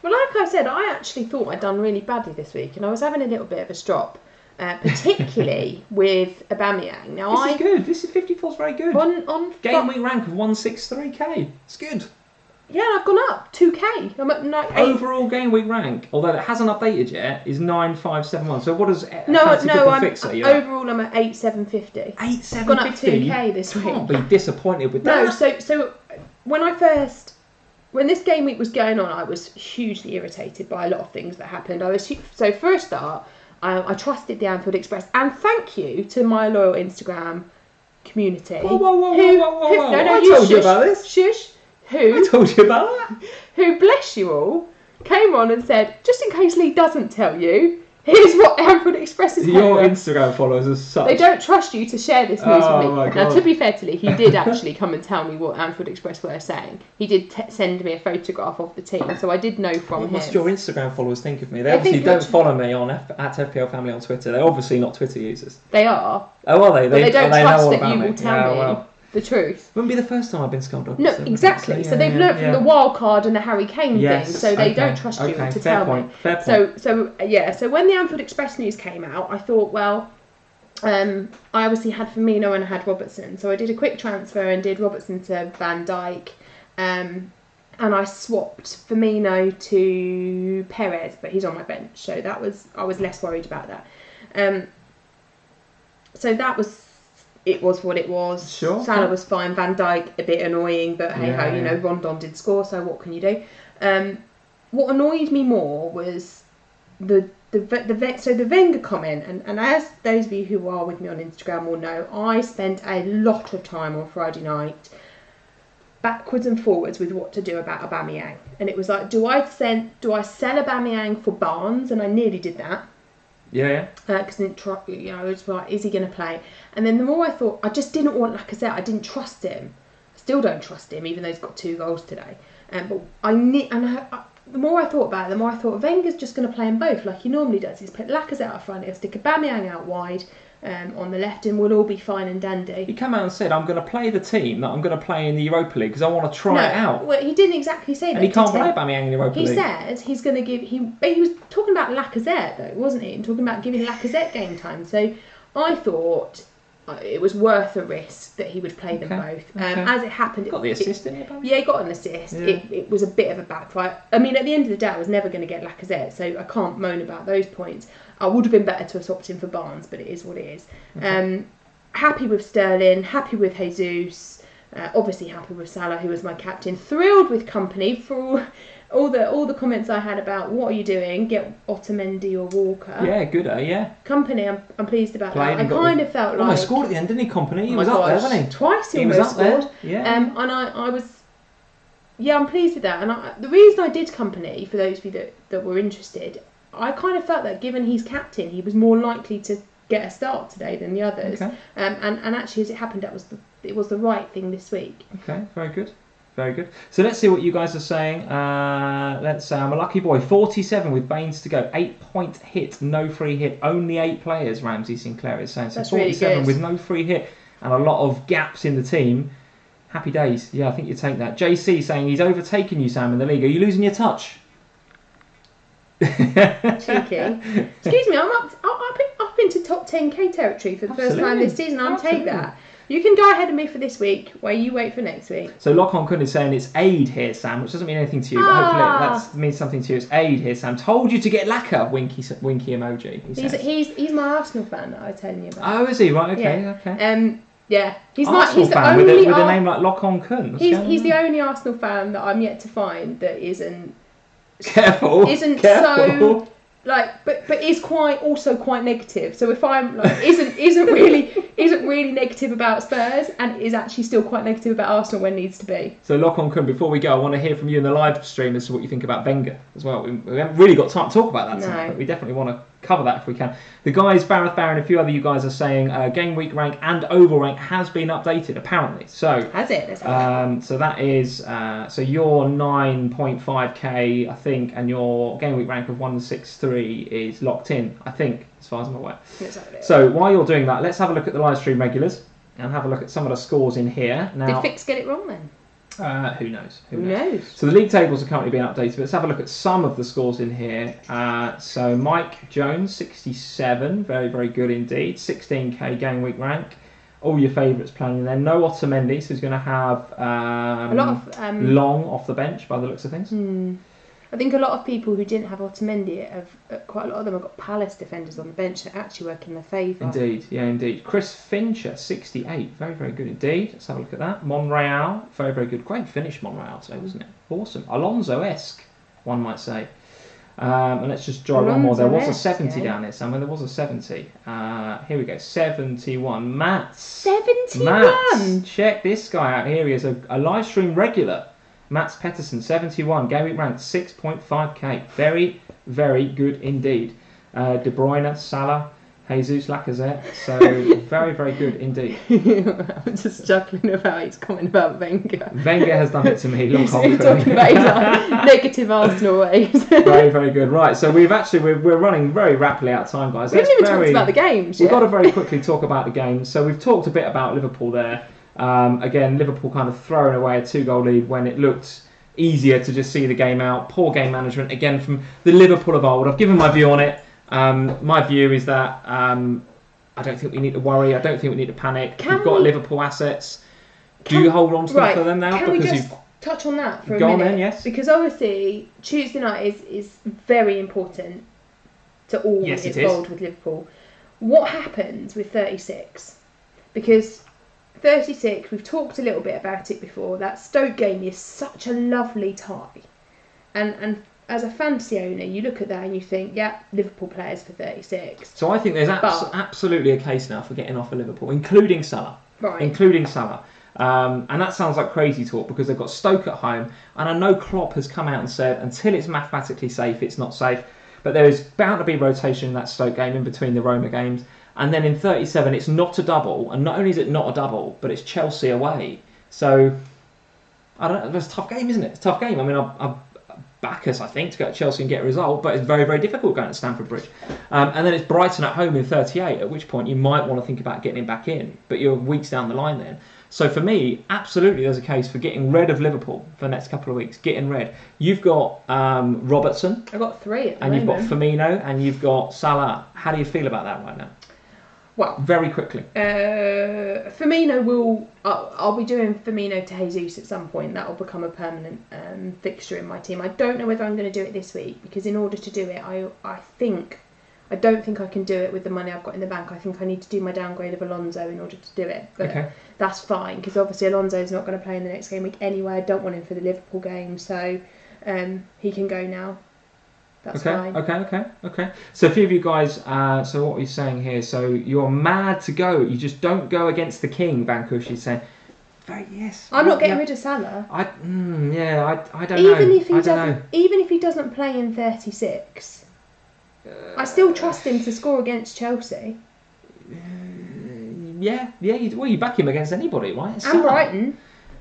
B: Well, like I said, I actually thought I'd done really badly this week and I was having a little bit of a strop. Particularly with Aubameyang. Now,
A: this is good. This is 54's very good.
B: On
A: Gameweek rank of 163k. It's good.
B: Yeah, I've gone up 2k. I'm at
A: overall Gameweek rank, although it hasn't updated yet, is 9571. So what does
B: overall I'm at 8750.
A: 8750.
B: Gone up 2k this week.
A: Can't be disappointed with that.
B: No, so when this game week was going on, I was hugely irritated by a lot of things that happened. For a start, I trusted the Anfield Express, and thank you to my loyal Instagram community.
A: Whoa.
B: I
A: told you about this.
B: Shush.
A: I told you about that.
B: Who, bless you all, came on and said, just in case Lee doesn't tell you, here's what Anfield Express is.
A: Your Instagram followers are such.
B: They don't trust you to share this news with me. Now, to be fair to Lee, he did actually come and tell me what Anfield Express were saying. He did send me a photograph of the team, so I did know from him.
A: What must your Instagram followers think of me? They obviously don't follow me at FPL Family on Twitter. They're obviously not Twitter users.
B: They are.
A: Oh, are they?
B: But they don't trust that you will tell me the truth.
A: Wouldn't be the first time I've been sculled up.
B: No, exactly. So they've learnt from the wild card and the Harry Kane thing, so they don't trust you to tell me.
A: Fair point.
B: So when the Anfield Express news came out, I thought, well, I obviously had Firmino and I had Robertson, so I did a quick transfer and did Robertson to Van Dijk, and I swapped Firmino to Perez, but he's on my bench, so I was less worried about that. So that was. It was what it was.
A: Sure.
B: Salah was fine. Van Dijk a bit annoying, but hey ho, Rondon did score, so what can you do? What annoyed me more was the Wenger comment, and as those of you who are with me on Instagram will know, I spent a lot of time on Friday night backwards and forwards with what to do about Aubameyang. And it was like, do I sell Aubameyang for Barnes? And I nearly did that.
A: Yeah.
B: Because I didn't try, I was like, is he going to play? And then the more I thought, I just didn't want Lacazette. I didn't trust him. I still don't trust him, even though he's got 2 goals today. But the more I thought about it, the more I thought Wenger's just going to play them both like he normally does. He's put Lacazette up front, he'll stick Aubameyang out wide on the left, and we'll all be fine and dandy.
A: He came out and said, I'm going to play the team that I'm going to play in the Europa League because I want to try it out.
B: Well, he didn't exactly say that.
A: And he can't play Aubameyang in the Europa League.
B: He said he's going to give... He was talking about Lacazette, though, wasn't he? And talking about giving Lacazette game time. So I thought it was worth a risk that he would play them both. As it happened...
A: Got the assist in it,
B: Yeah, he got an assist. Yeah. It was a bit of a backfire. I mean, at the end of the day, I was never going to get Lacazette, so I can't moan about those points. I would have been better to have swapped him for Barnes, but it is what it is. Happy with Sterling, happy with Jesus, obviously happy with Salah, who was my captain. Thrilled with Company for all the comments I had about what are you doing? Get Otamendi or Walker.
A: Yeah, good, yeah.
B: Company, I'm pleased about that. I kind of felt like...
A: Almost scored at the end, didn't he, Company? He was up there, wasn't he?
B: Twice he almost scored.
A: Yeah.
B: And I was... Yeah, I'm pleased with that. And the reason I did Company, for those of you that were interested, I kind of felt that given he's captain, he was more likely to get a start today than the others.
A: Okay.
B: And actually, as it happened, it was the right thing this week.
A: Okay, very good. Very good. So let's see what you guys are saying. Let's say I'm a lucky boy. 47 with Baines to go. 8-point hit, no free hit. Only 8 players, Ramsey Sinclair is saying. So
B: that's
A: 47
B: really
A: with no free hit and a lot of gaps in the team. Happy days. Yeah, I think you take that. JC saying he's overtaken you, Sam, in the league. Are you losing your touch?
B: Cheeky. Excuse me, I'm up into top 10k territory for the first time this season. I'll take that. You can go ahead of me for this week, while you wait for next week.
A: So Lock On Kun is saying it's aid here, Sam, which doesn't mean anything to you, but hopefully that means something to you. It's aid here, Sam. Told you to get lacquer. Winky emoji.
B: He's my Arsenal fan that I was telling you about.
A: Oh, is he? Right. Okay.
B: Yeah. Okay. Yeah, he's
A: Arsenal
B: the
A: fan
B: only
A: with a name like Lock On Kun.
B: He's the only Arsenal fan that I'm yet to find that isn't.
A: Careful.
B: So like, but is also quite negative. So if I'm like isn't really negative about Spurs and is actually still quite negative about Arsenal when needs to be.
A: So Lock On Kun, before we go, I want to hear from you in the live stream as to what you think about Wenger as well. We haven't really got time to talk about that tonight, but we definitely want to cover that if we can. The guys, Bareth Barron, a few other you guys are saying game week rank and oval rank has been updated apparently. So
B: has it?
A: So that is so your 9.5k I think, and your game week rank of 163 is locked in. I think, as far as I'm aware. So while you're doing that, let's have a look at the live stream regulars and have a look at some of the scores in here. Now,
B: did Fix get it wrong then?
A: Who knows?
B: Who knows?
A: So the league tables are currently being updated. Let's have a look at some of the scores in here. So Mike Jones, 67, very, very good indeed. 16k game week rank. All your favourites playing in there. No Otamendi, so he's going to have a lot of Long off the bench by the looks of things.
B: I think a lot of people who didn't have Otamendi quite a lot of them have got Palace defenders on the bench that actually work in their favour.
A: Indeed, yeah, indeed. Chris Fincher, 68, very, very good indeed. Let's have a look at that. Monreal, very, very good. Great finish, Monreal today, wasn't it? Awesome. Alonso-esque, one might say. And let's just draw one more. There was a 70 down here somewhere. There was a 70. Here we go. 71. Matt.
B: 71?
A: Matt, check this guy out. Here he is, a live stream regular. Mats Pettersson, 71, game week ranked 6.5k. Very, very good indeed. De Bruyne, Salah, Jesus, Lacazette. So very, very good indeed.
B: I'm just chuckling about his comment about Wenger.
A: Wenger has done it to me.
B: He's talking about his negative Arsenal ways.
A: Very, very good. Right, so we're running very rapidly out of time, guys.
B: We haven't even talked about the games yet.
A: We've got to very quickly talk about the games. So we've talked a bit about Liverpool there. Again, Liverpool kind of throwing away a 2-goal lead when it looked easier to just see the game out. Poor game management, again, from the Liverpool of old. I've given my view on it. My view is that I don't think we need to worry. I don't think we need to panic. We've got Liverpool assets. Do you hold on to them for them now?
B: Can we just touch on that for a minute?
A: Go on then, yes.
B: Because obviously Tuesday night is very important to all involved with Liverpool. What happens with 36? Because 36, we've talked a little bit about it before. That Stoke game is such a lovely tie. And as a fantasy owner, you look at that and you think, yeah, Liverpool players for 36.
A: So I think there's absolutely a case now for getting off of Liverpool, including Salah.
B: Right.
A: Including Salah. And that sounds like crazy talk because they've got Stoke at home. And I know Klopp has come out and said until it's mathematically safe, it's not safe. But there is bound to be rotation in that Stoke game in between the Roma games. And then in 37, it's not a double. And not only is it not a double, but it's Chelsea away. So, I don't know. It's a tough game, isn't it? It's a tough game. I mean, I back us, I think, to go to Chelsea and get a result. But it's very, very difficult going to Stamford Bridge. And then it's Brighton at home in 38, at which point you might want to think about getting him back in. But you're weeks down the line then. So for me, absolutely there's a case for getting rid of Liverpool for the next couple of weeks. Getting rid. You've got Robertson.
B: I've got 3 at the
A: moment.
B: moment.
A: You've got Firmino and you've got Salah. How do you feel about that right now?
B: Well,
A: very quickly.
B: Firmino will... I'll be doing Firmino to Jesus at some point. That will become a permanent fixture in my team. I don't know whether I'm going to do it this week because in order to do it, I don't think I can do it with the money I've got in the bank. I think I need to do my downgrade of Alonso in order to do it. But that's fine because obviously Alonso's not going to play in the next game week anyway. I don't want him for the Liverpool game, so he can go now. That's fine. Okay. So a few of you guys, so what are you saying here? So you're mad to go. You just don't go against the king, Vankush is saying. Yes. I'm not getting rid of Salah.
A: I don't know.
B: Even if he doesn't play in 36... I still trust him to score against Chelsea.
A: You back him against anybody, right? It's
B: and Brighton.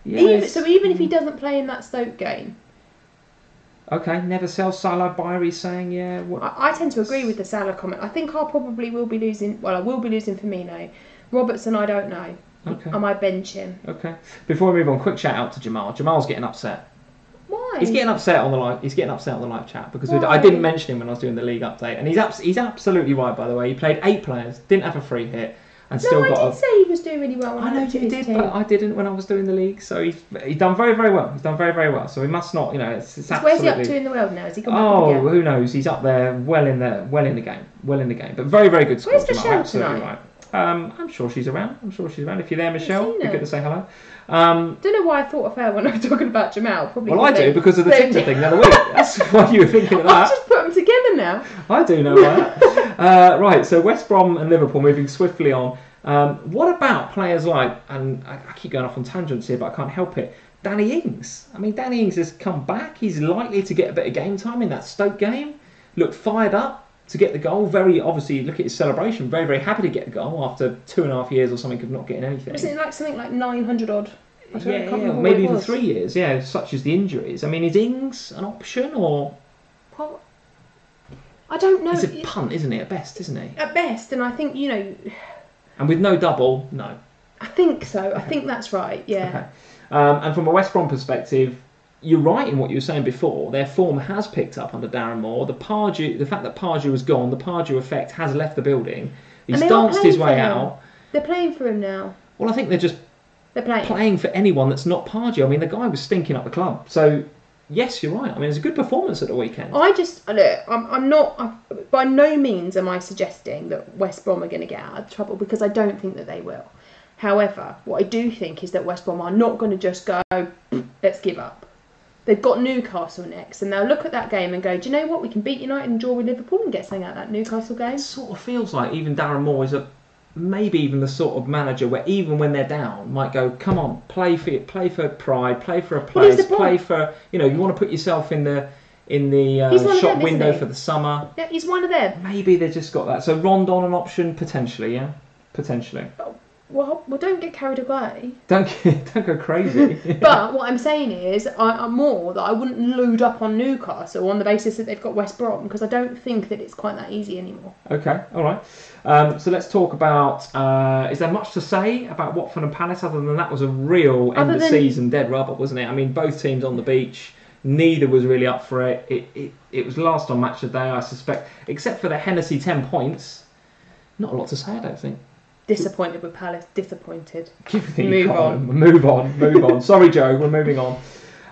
B: Even if he doesn't play in that Stoke game.
A: Okay, never sell Salah. Byrie saying,
B: I tend to agree with the Salah comment. I think I will be losing Firmino. Robertson, I don't know.
A: Okay.
B: I might bench him.
A: Okay. Before we move on, quick shout out to Jamal. Jamal's getting upset.
B: Why?
A: He's getting upset on the live chat because I didn't mention him when I was doing the league update, and he's absolutely right. By the way, he played 8 players, didn't have a free hit, and still got.
B: I did say he was doing really well.
A: I know you did, but I didn't when I was doing the league. So he's done very, very well. He's done very, very well. So we must not, it's absolutely.
B: Where's he up to in the world now? Has he gone back again?
A: Who knows? He's up there, well in the game. But very, very good score.
B: Where's Michelle tonight?
A: Right. I'm sure she's around. If you're there, Michelle, it'd be good to say hello.
B: Don't know why I thought of her when I was talking about Jamal. Probably.
A: Well, I do because of the Tinder thing the other week. That's why you were thinking of that.
B: I've just put them together now.
A: I do know that. Right, so West Brom and Liverpool moving swiftly on. What about players like, and I keep going off on tangents here, but I can't help it, Danny Ings. I mean, Danny Ings has come back. He's likely to get a bit of game time in that Stoke game. Looked fired up to get the goal. Very obviously, look at his celebration. Very, very happy to get a goal after 2.5 years or something of not getting anything.
B: Isn't it like something like 900 odd?
A: Maybe even 3 years. Yeah, such as the injuries. I mean, is Ings an option or?
B: Well, I don't know.
A: He's a punt, isn't he? At best, isn't he?
B: At best, and I think
A: And with no double, no.
B: I think so. Okay. I think that's right. Yeah.
A: Okay. And from a West Brom perspective, you're right in what you were saying before. Their form has picked up under Darren Moore. The fact that Pardew has gone, the Pardew effect has left the building. He's danced his way out.
B: They're playing for him now.
A: Well, I think they're playing for anyone that's not Pardew. I mean, the guy was stinking up the club. So, yes, you're right. I mean, it's a good performance at the weekend.
B: I'm not. By no means am I suggesting that West Brom are going to get out of trouble because I don't think that they will. However, what I do think is that West Brom are not going to just go, let's give up. They've got Newcastle next, and they'll look at that game and go, do you know what? We can beat United and draw with Liverpool and get something out of that Newcastle game.
A: It sort of feels like even Darren Moore is maybe even the sort of manager where even when they're down, might go, come on, play for pride, play for a place, play for, you want to put yourself in the shop window for the summer.
B: Yeah, he's one of them.
A: Maybe they've just got that. So Rondon an option potentially, yeah, potentially.
B: Well, don't get carried away.
A: Don't go crazy.
B: But what I'm saying is, I'm more that I wouldn't load up on Newcastle on the basis that they've got West Brom because I don't think that it's quite that easy anymore.
A: Okay, all right. So let's talk about. Is there much to say about Watford and Palace other than that was a real end of season dead rubber, wasn't it? I mean, both teams on the beach. Neither was really up for it. It was last on match of the day, I suspect, except for the Hennessy 10 points. Not a lot to say, I don't think.
B: Disappointed with Palace. Disappointed.
A: Move on. Sorry, Joe. We're moving on.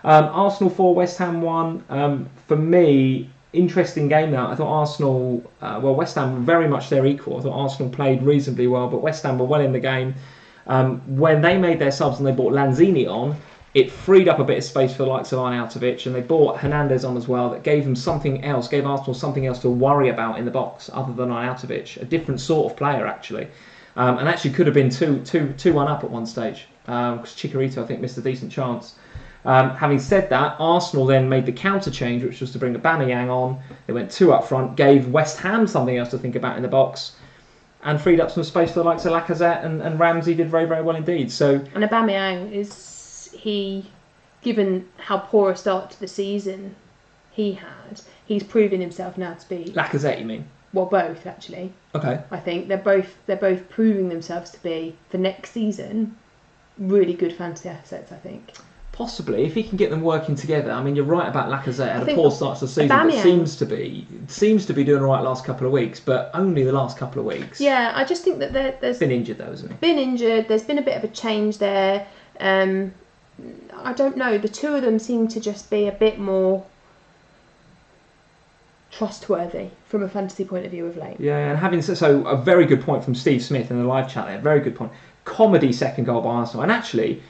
A: Arsenal 4, West Ham 1. For me, interesting game now. I thought Arsenal, West Ham were very much their equal. I thought Arsenal played reasonably well, but West Ham were well in the game. When they made their subs and they brought Lanzini on, it freed up a bit of space for the likes of Arnautovic, and they brought Hernandez on as well. That gave them something else, gave Arsenal something else to worry about in the box other than Arnautovic. A different sort of player, actually. and actually could have been 2-1 up at one stage, because Chicharito, I think, missed a decent chance. Having said that, Arsenal then made the counter change, which was to bring Aubameyang on. They went 2 up front, gave West Ham something else to think about in the box, and freed up some space for the likes of Lacazette, and Ramsey did very, very well indeed. So,
B: and Aubameyang, given how poor a start to the season he had, he's proven himself now to be...
A: Lacazette, you mean?
B: Well, both, actually.
A: Okay.
B: I think they're both proving themselves to be, for next season, really good fantasy assets, I think.
A: Possibly, if he can get them working together. I mean, you're right about Lacazette. Had a poor start to the season, but seems to be doing all right last couple of weeks, but only the last couple of weeks.
B: Yeah, I just think that there's
A: been injured though, hasn't he?
B: Been injured. There's been a bit of a change there. I don't know. The two of them seem to just be a bit more trustworthy from a fantasy point of view of late.
A: Yeah, and having so a very good point from Steve Smith in the live chat there. Very good point. Comedy second goal by Arsenal, and actually.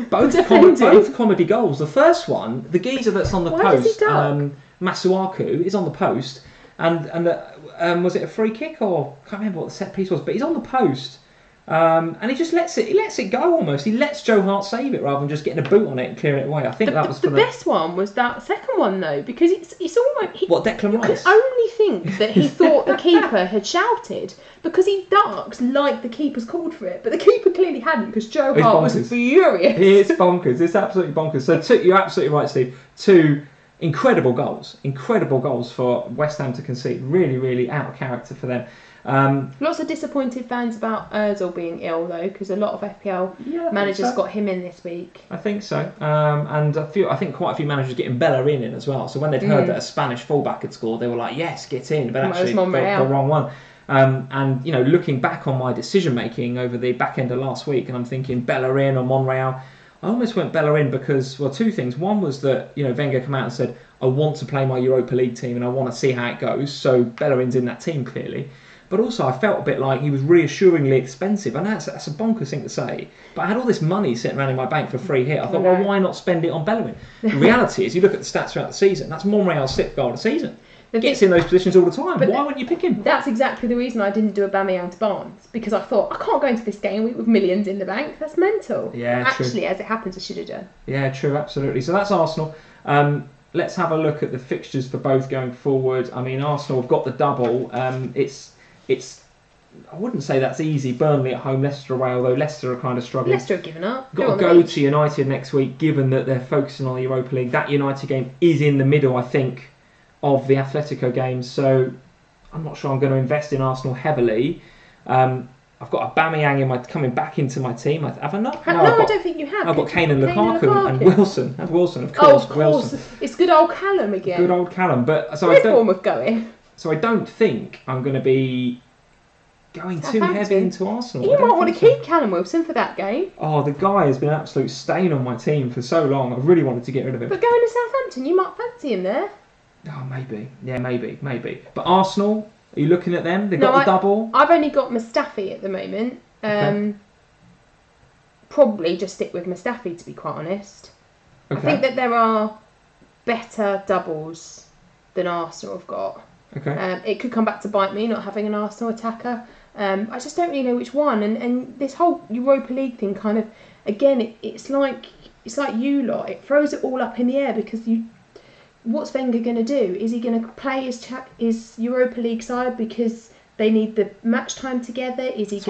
A: Both comedy goals. The first one, the geezer that's on the post, Masuaku, is on the post, and was it a free kick or I can't remember what the set piece was, but he's on the post, and he just lets it go almost. He lets Joe Hart save it rather than just getting a boot on it and clearing it away. I think that was
B: the best one was that second one though, because it's almost
A: Declan Rice.
B: You can only think that he thought the keeper had shouted because he ducks like the keeper's called for it, but the keeper clearly hadn't because Joe Hart was furious.
A: It's bonkers. It's absolutely bonkers. So you're absolutely right, Steve. 2 incredible goals for West Ham to concede. Really, really out of character for them.
B: Lots of disappointed fans about Ozil being ill though, because a lot of FPL managers got him in this week.
A: I think so, and I think quite a few managers getting Bellerin in as well. So when they'd heard that a Spanish fullback had scored, they were like, "Yes, get in," but actually the wrong one. And looking back on my decision making over the back end of last week, and I'm thinking Bellerin or Monreal. I almost went Bellerin because, well, 2 things. One was that Wenger came out and said, "I want to play my Europa League team and I want to see how it goes." So Bellerin's in that team clearly. But also I felt a bit like he was reassuringly expensive. I know that's a bonkers thing to say, but I had all this money sitting around in my bank for free hit. I thought, well, why not spend it on Bellerin? The reality is, you look at the stats throughout the season, that's Monreal's 6th goal of the season. Gets in those positions all the time. Why wouldn't you pick him?
B: That's exactly the reason I didn't do Aubameyang to Barnes, because I thought, I can't go into this game week with millions in the bank. That's mental.
A: Yeah,
B: actually, as it happens, I should have done.
A: Yeah, true, absolutely. So that's Arsenal. Let's have a look at the fixtures for both going forward. I mean, Arsenal have got the double. It's I wouldn't say that's easy. Burnley at home, Leicester away, although Leicester are kind of struggling.
B: Leicester have given up.
A: Got to go to United next week, given that they're focusing on the Europa League. That United game is in the middle, I think, of the Atletico games. So I'm not sure I'm going to invest in Arsenal heavily. I've got Aubameyang coming back into my team. Have I not?
B: No, I don't think you have.
A: I've got Kane and Lukaku and Wilson. And Wilson, of course.
B: Oh, of course. Wilson. It's good old Callum again.
A: Good old Callum. But so
B: Where's Bournemouth going?
A: So I don't think I'm going to be going too heavy into Arsenal.
B: You might want to keep Callum Wilson for that game.
A: Oh, the guy has been an absolute stain on my team for so long. I really wanted to get rid of him.
B: But going to Southampton, you might fancy him there.
A: Oh, maybe. Yeah, maybe. But Arsenal, are you looking at them? They've got the double?
B: I've only got Mustafi at the moment. Probably just stick with Mustafi, to be quite honest. Okay. I think that there are better doubles than Arsenal have got.
A: Okay.
B: It could come back to bite me not having an Arsenal attacker. I just don't really know which one. And this whole Europa League thing kind of, again, it's like you lot. It throws it all up in the air because what's Wenger going to do? Is he going to play his Europa League side because they need the match time together? Is he? That's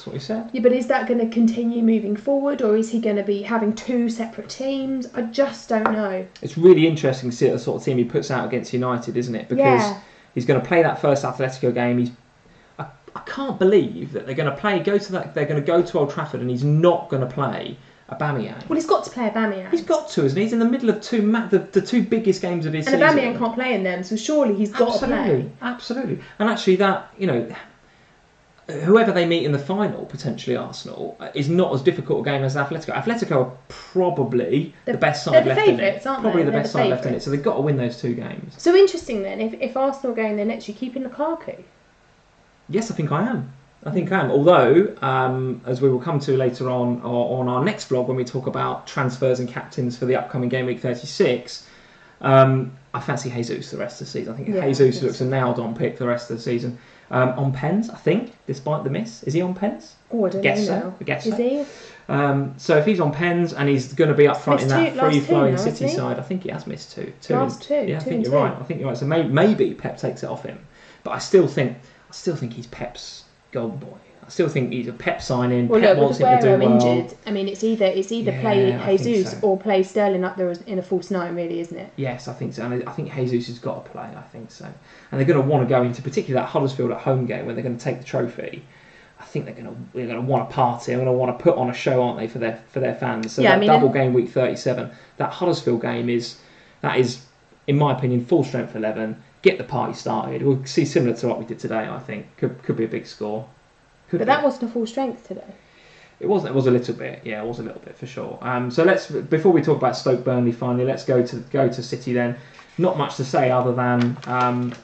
A: what he said.
B: Yeah, but is that going to continue moving forward, or is he going to be having 2 separate teams? I just don't know.
A: It's really interesting to see the sort of team he puts out against United, isn't it? Because he's going to play that first Atletico game. I can't believe that they're going to They're going to go to Old Trafford, and he's not going to play Aubameyang.
B: Well, he's got to play Aubameyang.
A: He's got to, isn't he? He's in the middle of the 2 biggest games of his season.
B: And Aubameyang can't play in them, so surely he's got to play.
A: Absolutely. And actually that, whoever they meet in the final, potentially Arsenal, is not as difficult a game as Atletico. Atletico are probably the best side left in it. Probably the best side left in it, so they've got to win those 2 games.
B: So interesting then, if Arsenal are going there next, you keeping Lukaku?
A: Yes, I think I am. Although, as we will come to later on our next vlog when we talk about transfers and captains for the upcoming game week 36, I fancy Jesus the rest of the season. I think Jesus looks a nailed-on pick for the rest of the season. On pens, I think, despite the miss. Is he on pens?
B: Oh, I don't know.
A: Is he? So if he's on pens and he's going to be up front in that free-flowing City side, I think he has missed two.
B: Last two.
A: Yeah, I think you're right. I think you're right. So maybe Pep takes it off him, but I still think he's Pep's golden boy. I still think he's a Pep signing.
B: Well,
A: Pep
B: look,
A: wants him to do well.
B: Injured. I mean, it's either play Jesus or play Sterling up there in a false nine, really, isn't it?
A: Yes, I think so. And I think Jesus has got to play. I think so. And they're going to want to go into particularly that Huddersfield at home game when they're going to take the trophy. I think they're going to want to party. They're going to want to put on a show, aren't they, for their fans? So double game week 37. That Huddersfield game is, in my opinion, full strength 11. Get the party started. We'll see similar to what we did today. I think could be a big score.
B: But that wasn't a full strength today.
A: It wasn't. It was a little bit. Yeah, it was a little bit for sure. So before we talk about Stoke Burnley finally, let's go to City then. Not much to say other than,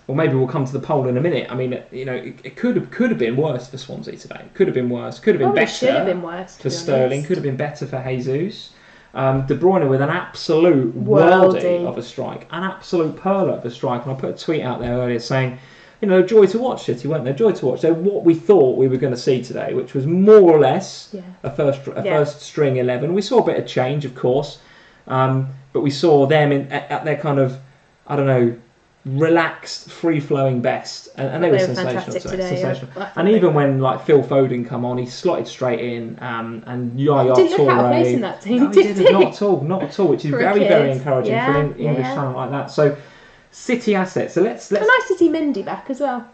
A: or maybe we'll come to the poll in a minute. I mean, it could have been worse for Swansea today. It could have been worse. Could have been better.
B: Should have been worse
A: for Sterling. Could have been better for Jesus. De Bruyne with an absolute worldie of a strike, an absolute pearler of a strike. And I put a tweet out there earlier saying, joy to watch City, weren't there? Joy to watch. So what we thought we were going to see today, which was more or less a first string 11. We saw a bit of change, of course, but we saw them at their kind of, I don't know, relaxed, free-flowing best, and they were sensational today. Sensational. And even when Phil Foden come on, he slotted straight in, and Yaya Toure.
B: Didn't look out of place in that team,
A: did he? Not at all, which is very, very encouraging for an English talent like that. So. City assets. So let's.
B: It's nice to see Mendy back as well.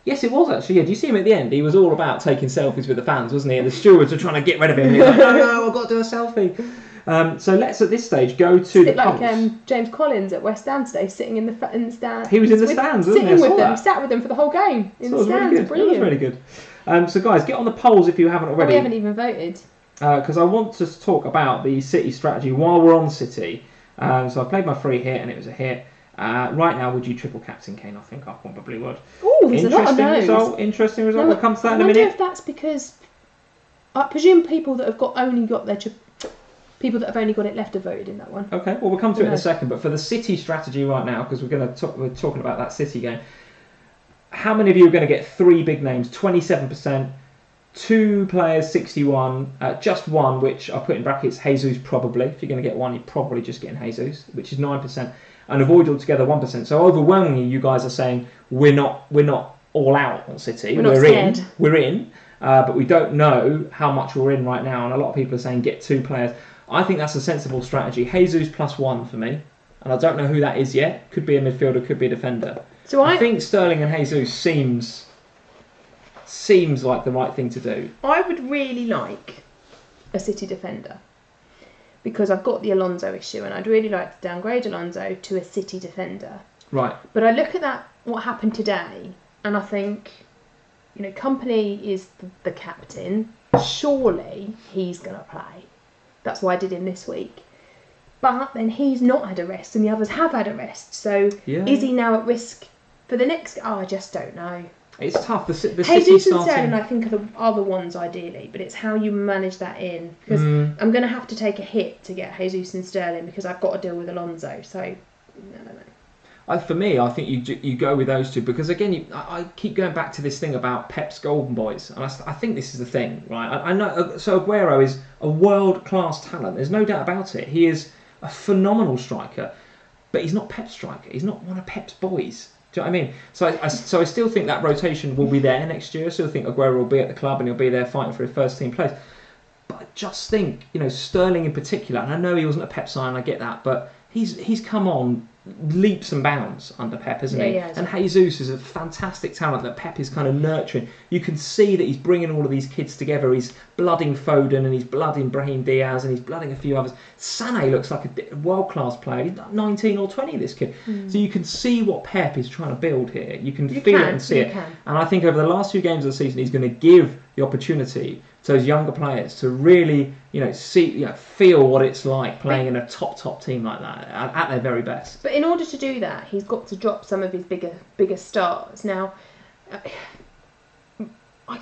A: Yes, it was actually. Yeah, do you see him at the end? He was all about taking selfies with the fans, wasn't he? And the stewards were trying to get rid of him. He was like, no, I've got to do a selfie. So let's at this stage go to the pubs.
B: Like James Collins at West Ham today, sitting in the stands.
A: He was in the stands, wasn't he?
B: Sitting with them, sat with them for the whole game in the stands. Brilliant.
A: It was really good. So guys, get on the polls if you haven't already.
B: We haven't even voted.
A: Because I want to talk about the City strategy while we're on City. So I played my free hit and it was a hit. Right now, would you triple captain Kane? I think I probably would.
B: Oh, there's a lot of no's.
A: Interesting result. We'll come to that in a minute.
B: I wonder if that's because I presume people that have only got it left have voted in that one.
A: Okay, well we'll come to it in a second. But for the City strategy right now, because we're talking about that City game. How many of you are going to get three big names? 27%. 2 players, 61. Just one, which I put in brackets. Jesus probably. If you're going to get one, you're probably just getting Jesus, which is 9%. And avoid altogether 1%. So overwhelmingly, you guys are saying we're not all out on City. We're in, but we don't know how much we're in right now. And a lot of people are saying get 2 players. I think that's a sensible strategy. Jesus +1 for me, and I don't know who that is yet. Could be a midfielder, could be a defender. So I think Sterling and Jesus seems like the right thing to do.
B: I would really like a City defender. Because I've got the Alonso issue, and I'd really like to downgrade Alonso to a City defender.
A: Right.
B: But I look at what happened today, and I think, Kompany is the captain. Surely he's going to play. That's why I did him this week. But then he's not had a rest, and the others have had a rest. So is he now at risk for the next? I just don't know.
A: It's tough. The
B: Jesus
A: City
B: and
A: starting...
B: Sterling, I think, are the ones ideally, but it's how you manage that in. Because I'm going to have to take a hit to get Jesus and Sterling because I've got to deal with Alonso. So, I don't know.
A: For me, I think you go with those two because, again, I keep going back to this thing about Pep's golden boys. And I think this is the thing, right? I know. So Aguero is a world-class talent. There's no doubt about it. He is a phenomenal striker, but he's not Pep's striker. He's not one of Pep's boys. Do you know what I mean? So I still think that rotation will be there next year. I still think Aguero will be at the club and he'll be there fighting for his first team place. But I just think, Sterling in particular, and I know he wasn't a Pep sign, I get that, but he's come on leaps and bounds under Pep, hasn't he?
B: Yeah,
A: and Jesus is a fantastic talent that Pep is kind of nurturing. You can see that he's bringing all of these kids together. He's blooding Foden and he's blooding Brahim Diaz and he's blooding a few others. Sané looks like a world-class player. He's 19 or 20, this kid. So you can see what Pep is trying to build here. You can feel it and see it. And I think over the last few games of the season, he's going to give the opportunity to those younger players to really, feel what it's like playing in a top team like that at their very best.
B: But in order to do that, he's got to drop some of his bigger stars. Now,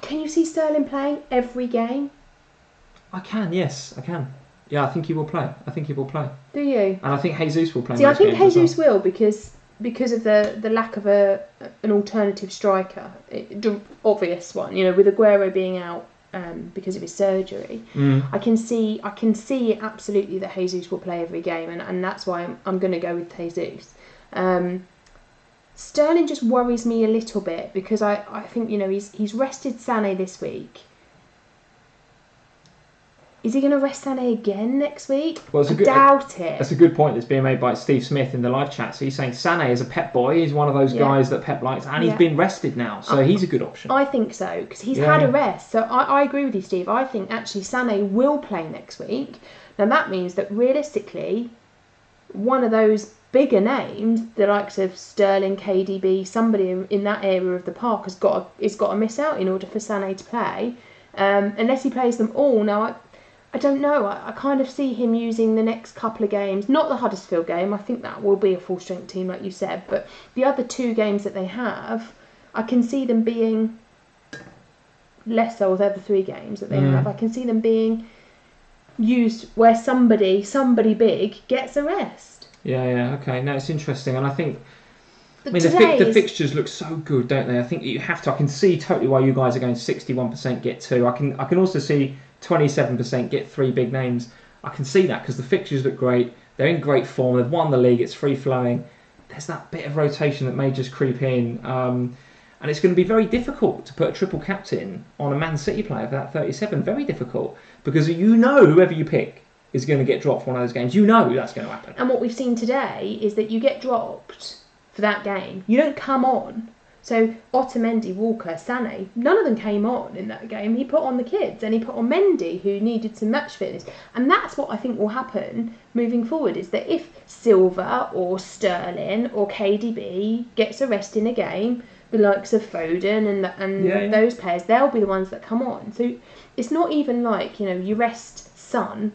B: can you see Sterling playing every game?
A: I can, yes, I can. Yeah, I think he will play.
B: Do you?
A: And I think Jesus will play.
B: See, I think Jesus will because because of the lack of an alternative striker, the obvious one, with Aguero being out because of his surgery, I can see absolutely that Jesus will play every game, and that's why I'm going to go with Jesus. Sterling just worries me a little bit because I think he's rested Sané this week. Is he going to rest Sané again next week? Well, I doubt it.
A: That's a good point that's being made by Steve Smith in the live chat. So he's saying Sané is a Pep boy. He's one of those guys that Pep likes, and he's been rested now. So he's a good option.
B: I think so, because he's had a rest. So I agree with you, Steve. I think actually Sané will play next week. Now that means that realistically, one of those bigger names, the likes of Sterling, KDB, somebody in that area of the park has got to miss out in order for Sané to play. Unless he plays them all. Now, I don't know. I kind of see him using the next couple of games. Not the Huddersfield game. I think that will be a full-strength team, like you said. But the other two games that they have, I can see them being less so than the three games that they have. I can see them being used where somebody big gets a rest.
A: Yeah. Okay. No, it's interesting, and I think. The fixtures look so good, don't they? I think you have to. I can see totally why you guys are going 61% get 2. I can also see 27% get 3 big names. I can see that because the fixtures look great. They're in great form. They've won the league. It's free flowing. There's that bit of rotation that may just creep in, and it's going to be very difficult to put a triple captain on a Man City player for that 37. Very difficult because whoever you pick is going to get dropped for one of those games. That's going to happen.
B: And what we've seen today is that you get dropped for that game. You don't come on. So Otamendi, Walker, Sané, none of them came on in that game. He put on the kids and he put on Mendy, who needed some match fitness. And that's what I think will happen moving forward, is that if Silva or Sterling or KDB gets a rest in a game, the likes of Foden and those players, they'll be the ones that come on. So it's not even like, you rest Son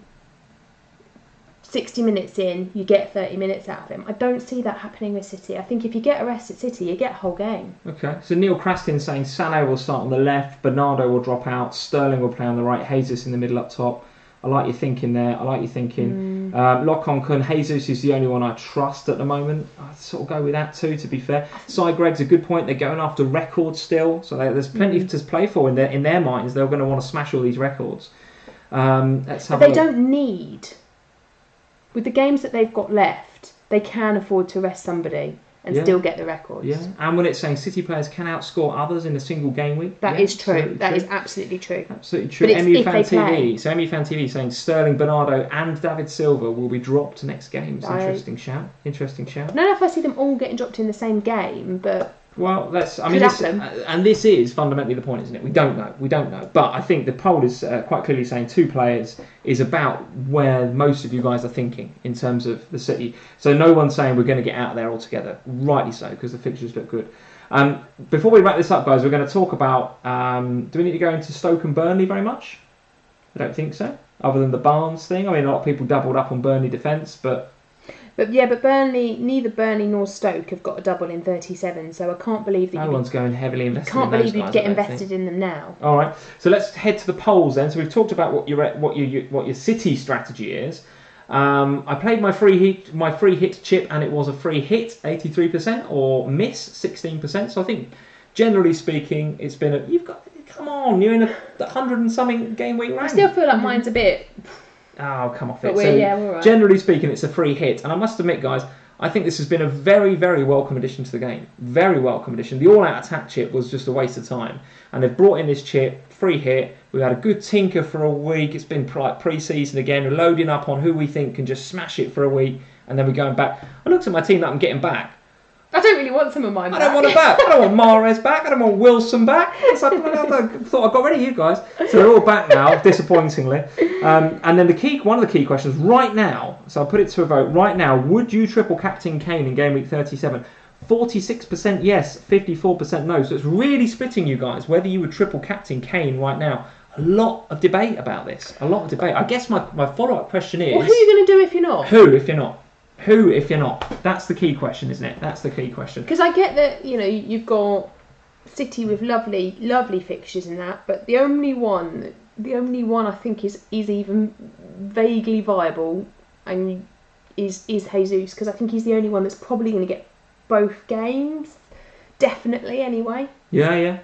B: 60 minutes in, you get 30 minutes out of him. I don't see that happening with City. I think if you get a rest at City, you get a whole game.
A: Okay, so Neil Craston saying Sané will start on the left, Bernardo will drop out, Sterling will play on the right, Jesus in the middle up top. I like your thinking there. Lock on Kun, Jesus is the only one I trust at the moment. I'd sort of go with that too, to be fair. Cy Gregg's a good point. They're going after records still, so there's plenty to play for in their minds. They're going to want to smash all these records.
B: But they don't need... With the games that they've got left, they can afford to rest somebody and still get the records.
A: Yeah, and when it's saying City players can outscore others in a single game week.
B: That is true. That is absolutely true.
A: Absolutely true. MU Fan TV. So MU Fan TV saying Sterling, Bernardo and David Silva will be dropped next game. Interesting shout. I
B: don't know if I see them all getting dropped in the same game, but...
A: Well, this is fundamentally the point, isn't it? We don't know. But I think the poll is quite clearly saying 2 players is about where most of you guys are thinking in terms of the City. So no one's saying we're going to get out of there altogether. Rightly so, because the fixtures look good. Before we wrap this up, guys, we're going to talk about... do we need to go into Stoke and Burnley very much? I don't think so. Other than the Barnes thing. I mean, a lot of people doubled up on Burnley defence, but
B: Burnley, neither Burnley nor Stoke have got a double in 37, so I can't believe that
A: one's going heavily invested.
B: Can't believe you'd get invested in them now.
A: All right, so let's head to the polls then. So we've talked about what your City strategy is. I played my free hit chip, and it was a free hit, 83%, or miss, 16%. So I think, generally speaking, it's been come on, you're in a 100 and something game week rank.
B: I still feel like mine's a bit.
A: Oh, come off it.
B: We're right.
A: Generally speaking, it's a free hit. And I must admit, guys, I think this has been a very, very welcome addition to the game. Very welcome addition. The all-out attack chip was just a waste of time. And they've brought in this chip, free hit. We've had a good tinker for a week. It's been like pre-season again. We're loading up on who we think can just smash it for a week. And then we're going back. I looked at my team that I'm getting back.
B: I don't really want some of mine back.
A: I don't want it back. I don't want Mahrez back. I don't want Wilson back. I thought I got rid of you guys. So they're all back now, disappointingly. And then one of the key questions right now, so I'll put it to a vote. Right now, would you triple captain Kane in game week 37? 46% yes, 54% no. So it's really splitting you guys whether you would triple captain Kane right now. A lot of debate about this. I guess my follow-up question is...
B: Well, who are you going to do if you're not?
A: Who if you're not? Who if you're not? That's the key question, isn't it? That's the key question.
B: Because I get that, you've got City with lovely, lovely fixtures in that, but the only one I think is even vaguely viable and is Jesus, because I think he's the only one that's probably going to get both games. Definitely, anyway.
A: Yeah.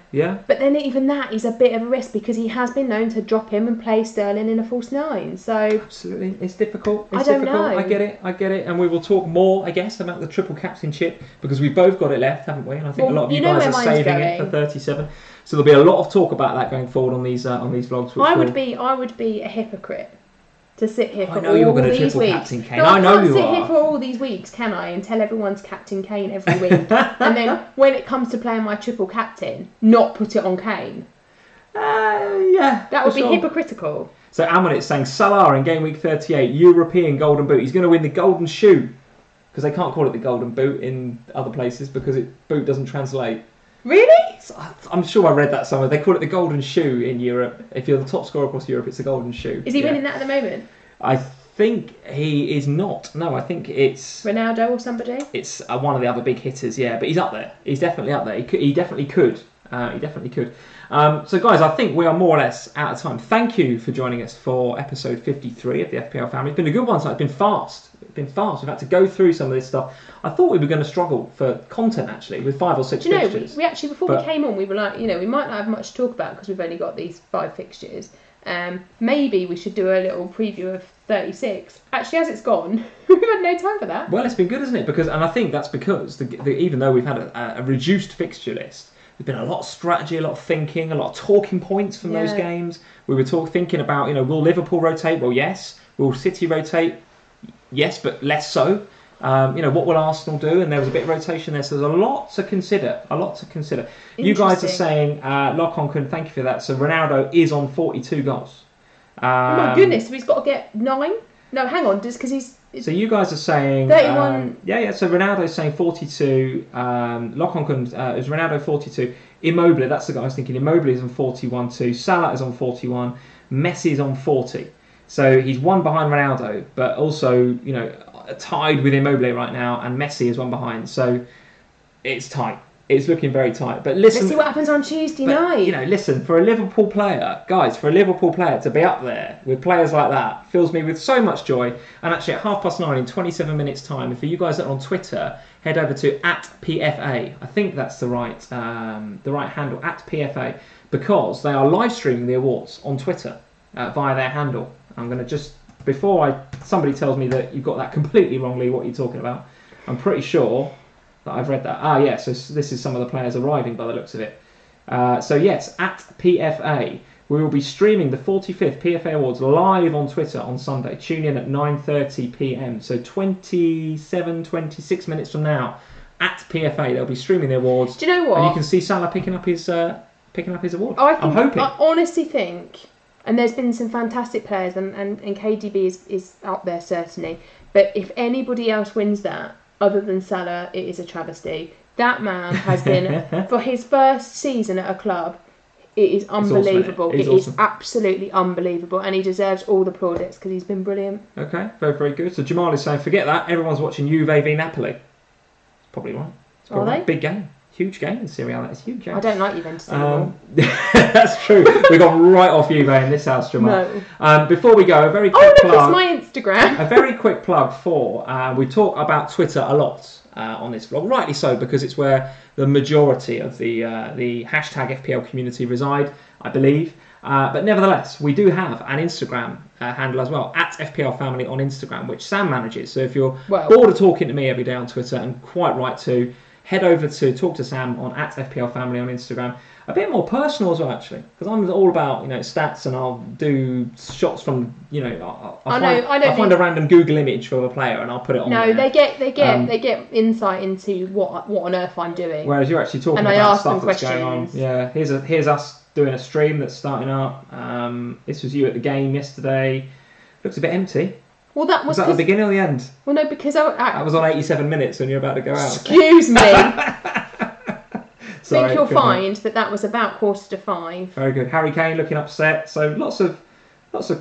B: But then even that is a bit of a risk because he has been known to drop him and play Sterling in a false 9. So
A: absolutely, it's difficult.
B: I don't know.
A: I get it, and we will talk more, I guess, about the triple captainship because we've both got it left, haven't we? And I think a lot of you guys are saving it for 37. So there'll be a lot of talk about that going forward on these vlogs.
B: I would be a hypocrite to sit here for
A: I know you're
B: going to
A: triple captain Kane.
B: No,
A: I know you are.
B: I can't sit here for all these weeks, can I? And tell everyone's captain Kane every week, and then when it comes to playing my triple captain, not put it on Kane.
A: Yeah,
B: that would be hypocritical.
A: So Amonit's saying Salah in game week 38, European Golden Boot. He's going to win the Golden Shoe because they can't call it the Golden Boot in other places because boot doesn't translate.
B: Really?
A: I'm sure I read that somewhere. They call it the Golden Shoe in Europe. If you're the top scorer across Europe, it's the Golden Shoe.
B: Is he winning that at the moment?
A: I think he is not. No, I think it's
B: Ronaldo or somebody.
A: It's one of the other big hitters, yeah. But he's up there. He's definitely up there. He definitely could. He definitely could. So, guys, I think we are more or less out of time. Thank you for joining us for episode 53 of the FPL Family. It's been a good one, so it's been fast. We've had to go through some of this stuff. I thought we were going to struggle for content, actually, with 5 or 6 fixtures.
B: We actually, before we came on, we were like, we might not have much to talk about because we've only got these 5 fixtures. Maybe we should do a little preview of 36. Actually, as it's gone, we've had no time for that.
A: Well, it's been good, isn't it? And I think that's because even though we've had a reduced fixture list, there's been a lot of strategy, a lot of thinking, a lot of talking points from those games. We were thinking about, will Liverpool rotate? Well, yes. Will City rotate? Yes, but less so. What will Arsenal do? And there was a bit of rotation there, so there's a lot to consider. You guys are saying, Lock-on, thank you for that. So Ronaldo is on 42 goals.
B: Oh my goodness, so he's got to get 9? No, hang on, just because he's...
A: So you guys are saying...
B: 31...
A: so Ronaldo's saying 42. Lock-on is Ronaldo 42. Immobile, that's the guy I was thinking. Immobile is on 41 too. Salah is on 41. Messi is on 40. So he's one behind Ronaldo, but also, tied with Immobile right now, and Messi is one behind. So it's tight. It's looking very tight. But listen,
B: let's see what happens on Tuesday night.
A: Listen, for a Liverpool player, guys, to be up there with players like that fills me with so much joy. And actually, at 9:30 in 27 minutes' time, and for you guys that are on Twitter, head over to @PFA. I think that's the right handle, @PFA, because they are live streaming the awards on Twitter via their handle. I'm going to just, before somebody tells me that you've got that completely wrongly, what you're talking about, I'm pretty sure that I've read that. So this is some of the players arriving by the looks of it. So yes, @PFA, we will be streaming the 45th PFA Awards live on Twitter on Sunday. Tune in at 9:30 p.m. So 26 minutes from now, @PFA, they'll be streaming the awards.
B: Do you know what?
A: And you can see Salah picking up his award.
B: I'm hoping. I honestly think. And there's been some fantastic players, and KDB is up there certainly. But if anybody else wins that, other than Salah, it is a travesty. That man has been, for his first season at a club, it is unbelievable.
A: It's
B: awesome. It is absolutely unbelievable, and he deserves all the plaudits because he's been brilliant.
A: Okay, very, very good. So Jamal is saying, forget that, everyone's watching Juve v Napoli. Probably right. It's probably
B: Are they?
A: Big game. Huge game in Serie A. It's a huge game.
B: I don't like Juventus anymore.
A: That's true. We got right off Juve in this house, Jamal.
B: No.
A: Before we go, a very quick plug.
B: It's my Instagram.
A: A very quick plug for, we talk about Twitter a lot on this vlog. Rightly so, because it's where the majority of the hashtag FPL community reside, I believe. But nevertheless, we do have an Instagram handle as well, @FPL Family on Instagram, which Sam manages. So if you're bored of talking to me every day on Twitter, and quite right too, head over to talk to Sam on @FPL Family on Instagram. A bit more personal as well, actually, because I'm all about stats, and I'll do shots from I'll find a random Google image for a player and I'll put it on.
B: No, they get insight into what on earth I'm doing.
A: Whereas you're actually talking about stuff that's going on. Yeah, here's us doing a stream that's starting up. This was you at the game yesterday. Looks a bit empty.
B: Well, that was
A: that the beginning or the end?
B: Well, no, because
A: that was on 87 minutes when you're about to go out.
B: Excuse me. Sorry, I think you'll find that was about 4:45.
A: Very good. Harry Kane looking upset. So lots of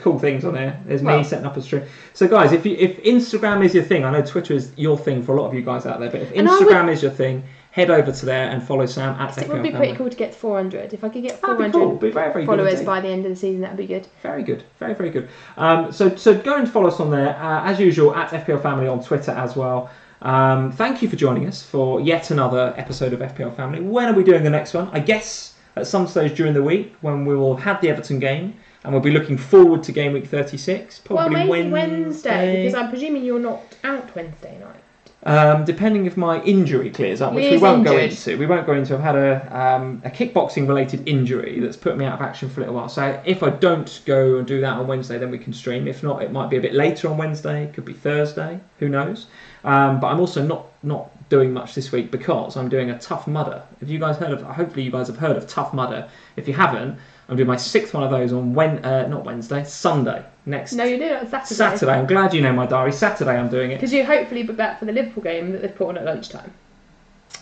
A: cool things on there. There's me setting up a stream. So guys, if Instagram is your thing, I know Twitter is your thing for a lot of you guys out there, but if Instagram is your thing, head over to there and follow Sam @FPL Family.
B: It would be pretty cool to get to 400. If I could get 400
A: be very, very
B: followers by the end of the season, that would be good.
A: Very good. Very, very good. So go and follow us on there. As usual, @FPL Family on Twitter as well. Thank you for joining us for yet another episode of FPL Family. When are we doing the next one? I guess at some stage during the week when we will have the Everton game and we'll be looking forward to Gameweek 36. Probably
B: well, maybe Wednesday, because I'm presuming you're not out Wednesday night.
A: Depending if my injury clears up, which we won't go into. We won't go into. I've had a kickboxing-related injury that's put me out of action for a little while. So if I don't go and do that on Wednesday, then we can stream. If not, it might be a bit later on Wednesday. It could be Thursday. Who knows? But I'm also not doing much this week because I'm doing a Tough Mudder. Have you guys heard of? Hopefully, you guys have heard of Tough Mudder. If you haven't, I'm doing my 6th one of those on not Wednesday, Sunday. Next.
B: No, you're doing it on Saturday.
A: Saturday. I'm glad you know my diary. Saturday I'm doing it.
B: Because you hopefully be back for the Liverpool game that they've put on at lunchtime.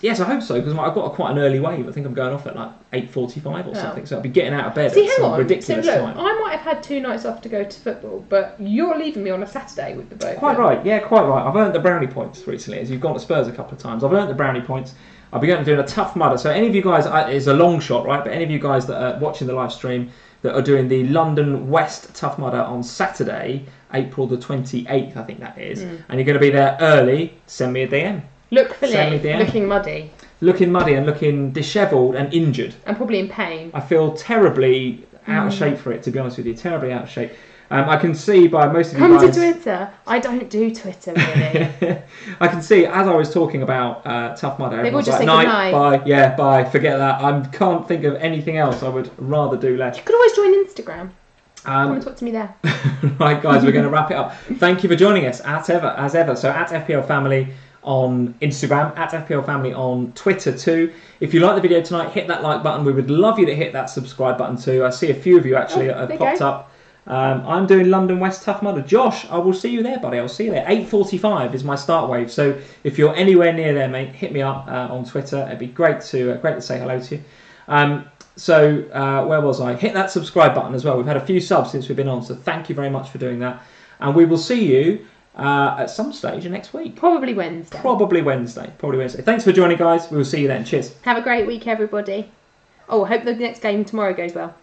A: Yes, I hope so, because I've got quite an early wave. I think I'm going off at like 8:45 or something, so I'll be getting out of bed at some ridiculous time.
B: I might have had 2 nights off to go to football, but you're leaving me on a Saturday with the boat.
A: Quite right, yeah, quite right. I've earned the brownie points recently, as you've gone to Spurs a couple of times. I've earned the brownie points. I'll be going to doing a Tough Mudder. So any of you guys, it's a long shot, right? But any of you guys that are watching the live stream that are doing the London West Tough Mudder on Saturday, April the 28th, I think that is, and you're going to be there early, send me a DM.
B: Look for me, looking muddy.
A: Looking muddy and looking dishevelled and injured.
B: And probably in pain.
A: I feel terribly out of shape for it, to be honest with you. Terribly out of shape. I can see by most of you guys...
B: Come to Twitter. I don't do Twitter, really.
A: I can see, as I was talking about Tough Mudder,
B: they've all just
A: like, night, bye, yeah, bye, forget that. I can't think of anything else I would rather do less.
B: You could always join Instagram. Come and talk to me there.
A: Right, guys, we're going to wrap it up. Thank you for joining us, as ever. So, at FPL Family on Instagram, at FPL Family on Twitter too. If you like the video tonight, hit that like button. We would love you to hit that subscribe button too. I see a few of you actually have popped up. I'm doing London West Tough Mudder. Josh, I will see you there, buddy. I'll see you there. 8:45 is my start wave. So if you're anywhere near there, mate, hit me up on Twitter. It'd be great to say hello to you. Where was I? Hit that subscribe button as well. We've had a few subs since we've been on, so thank you very much for doing that. And we will see you at some stage next week.
B: Probably Wednesday.
A: Thanks for joining, guys. We will see you then. Cheers.
B: Have a great week, everybody. Oh, I hope the next game tomorrow goes well.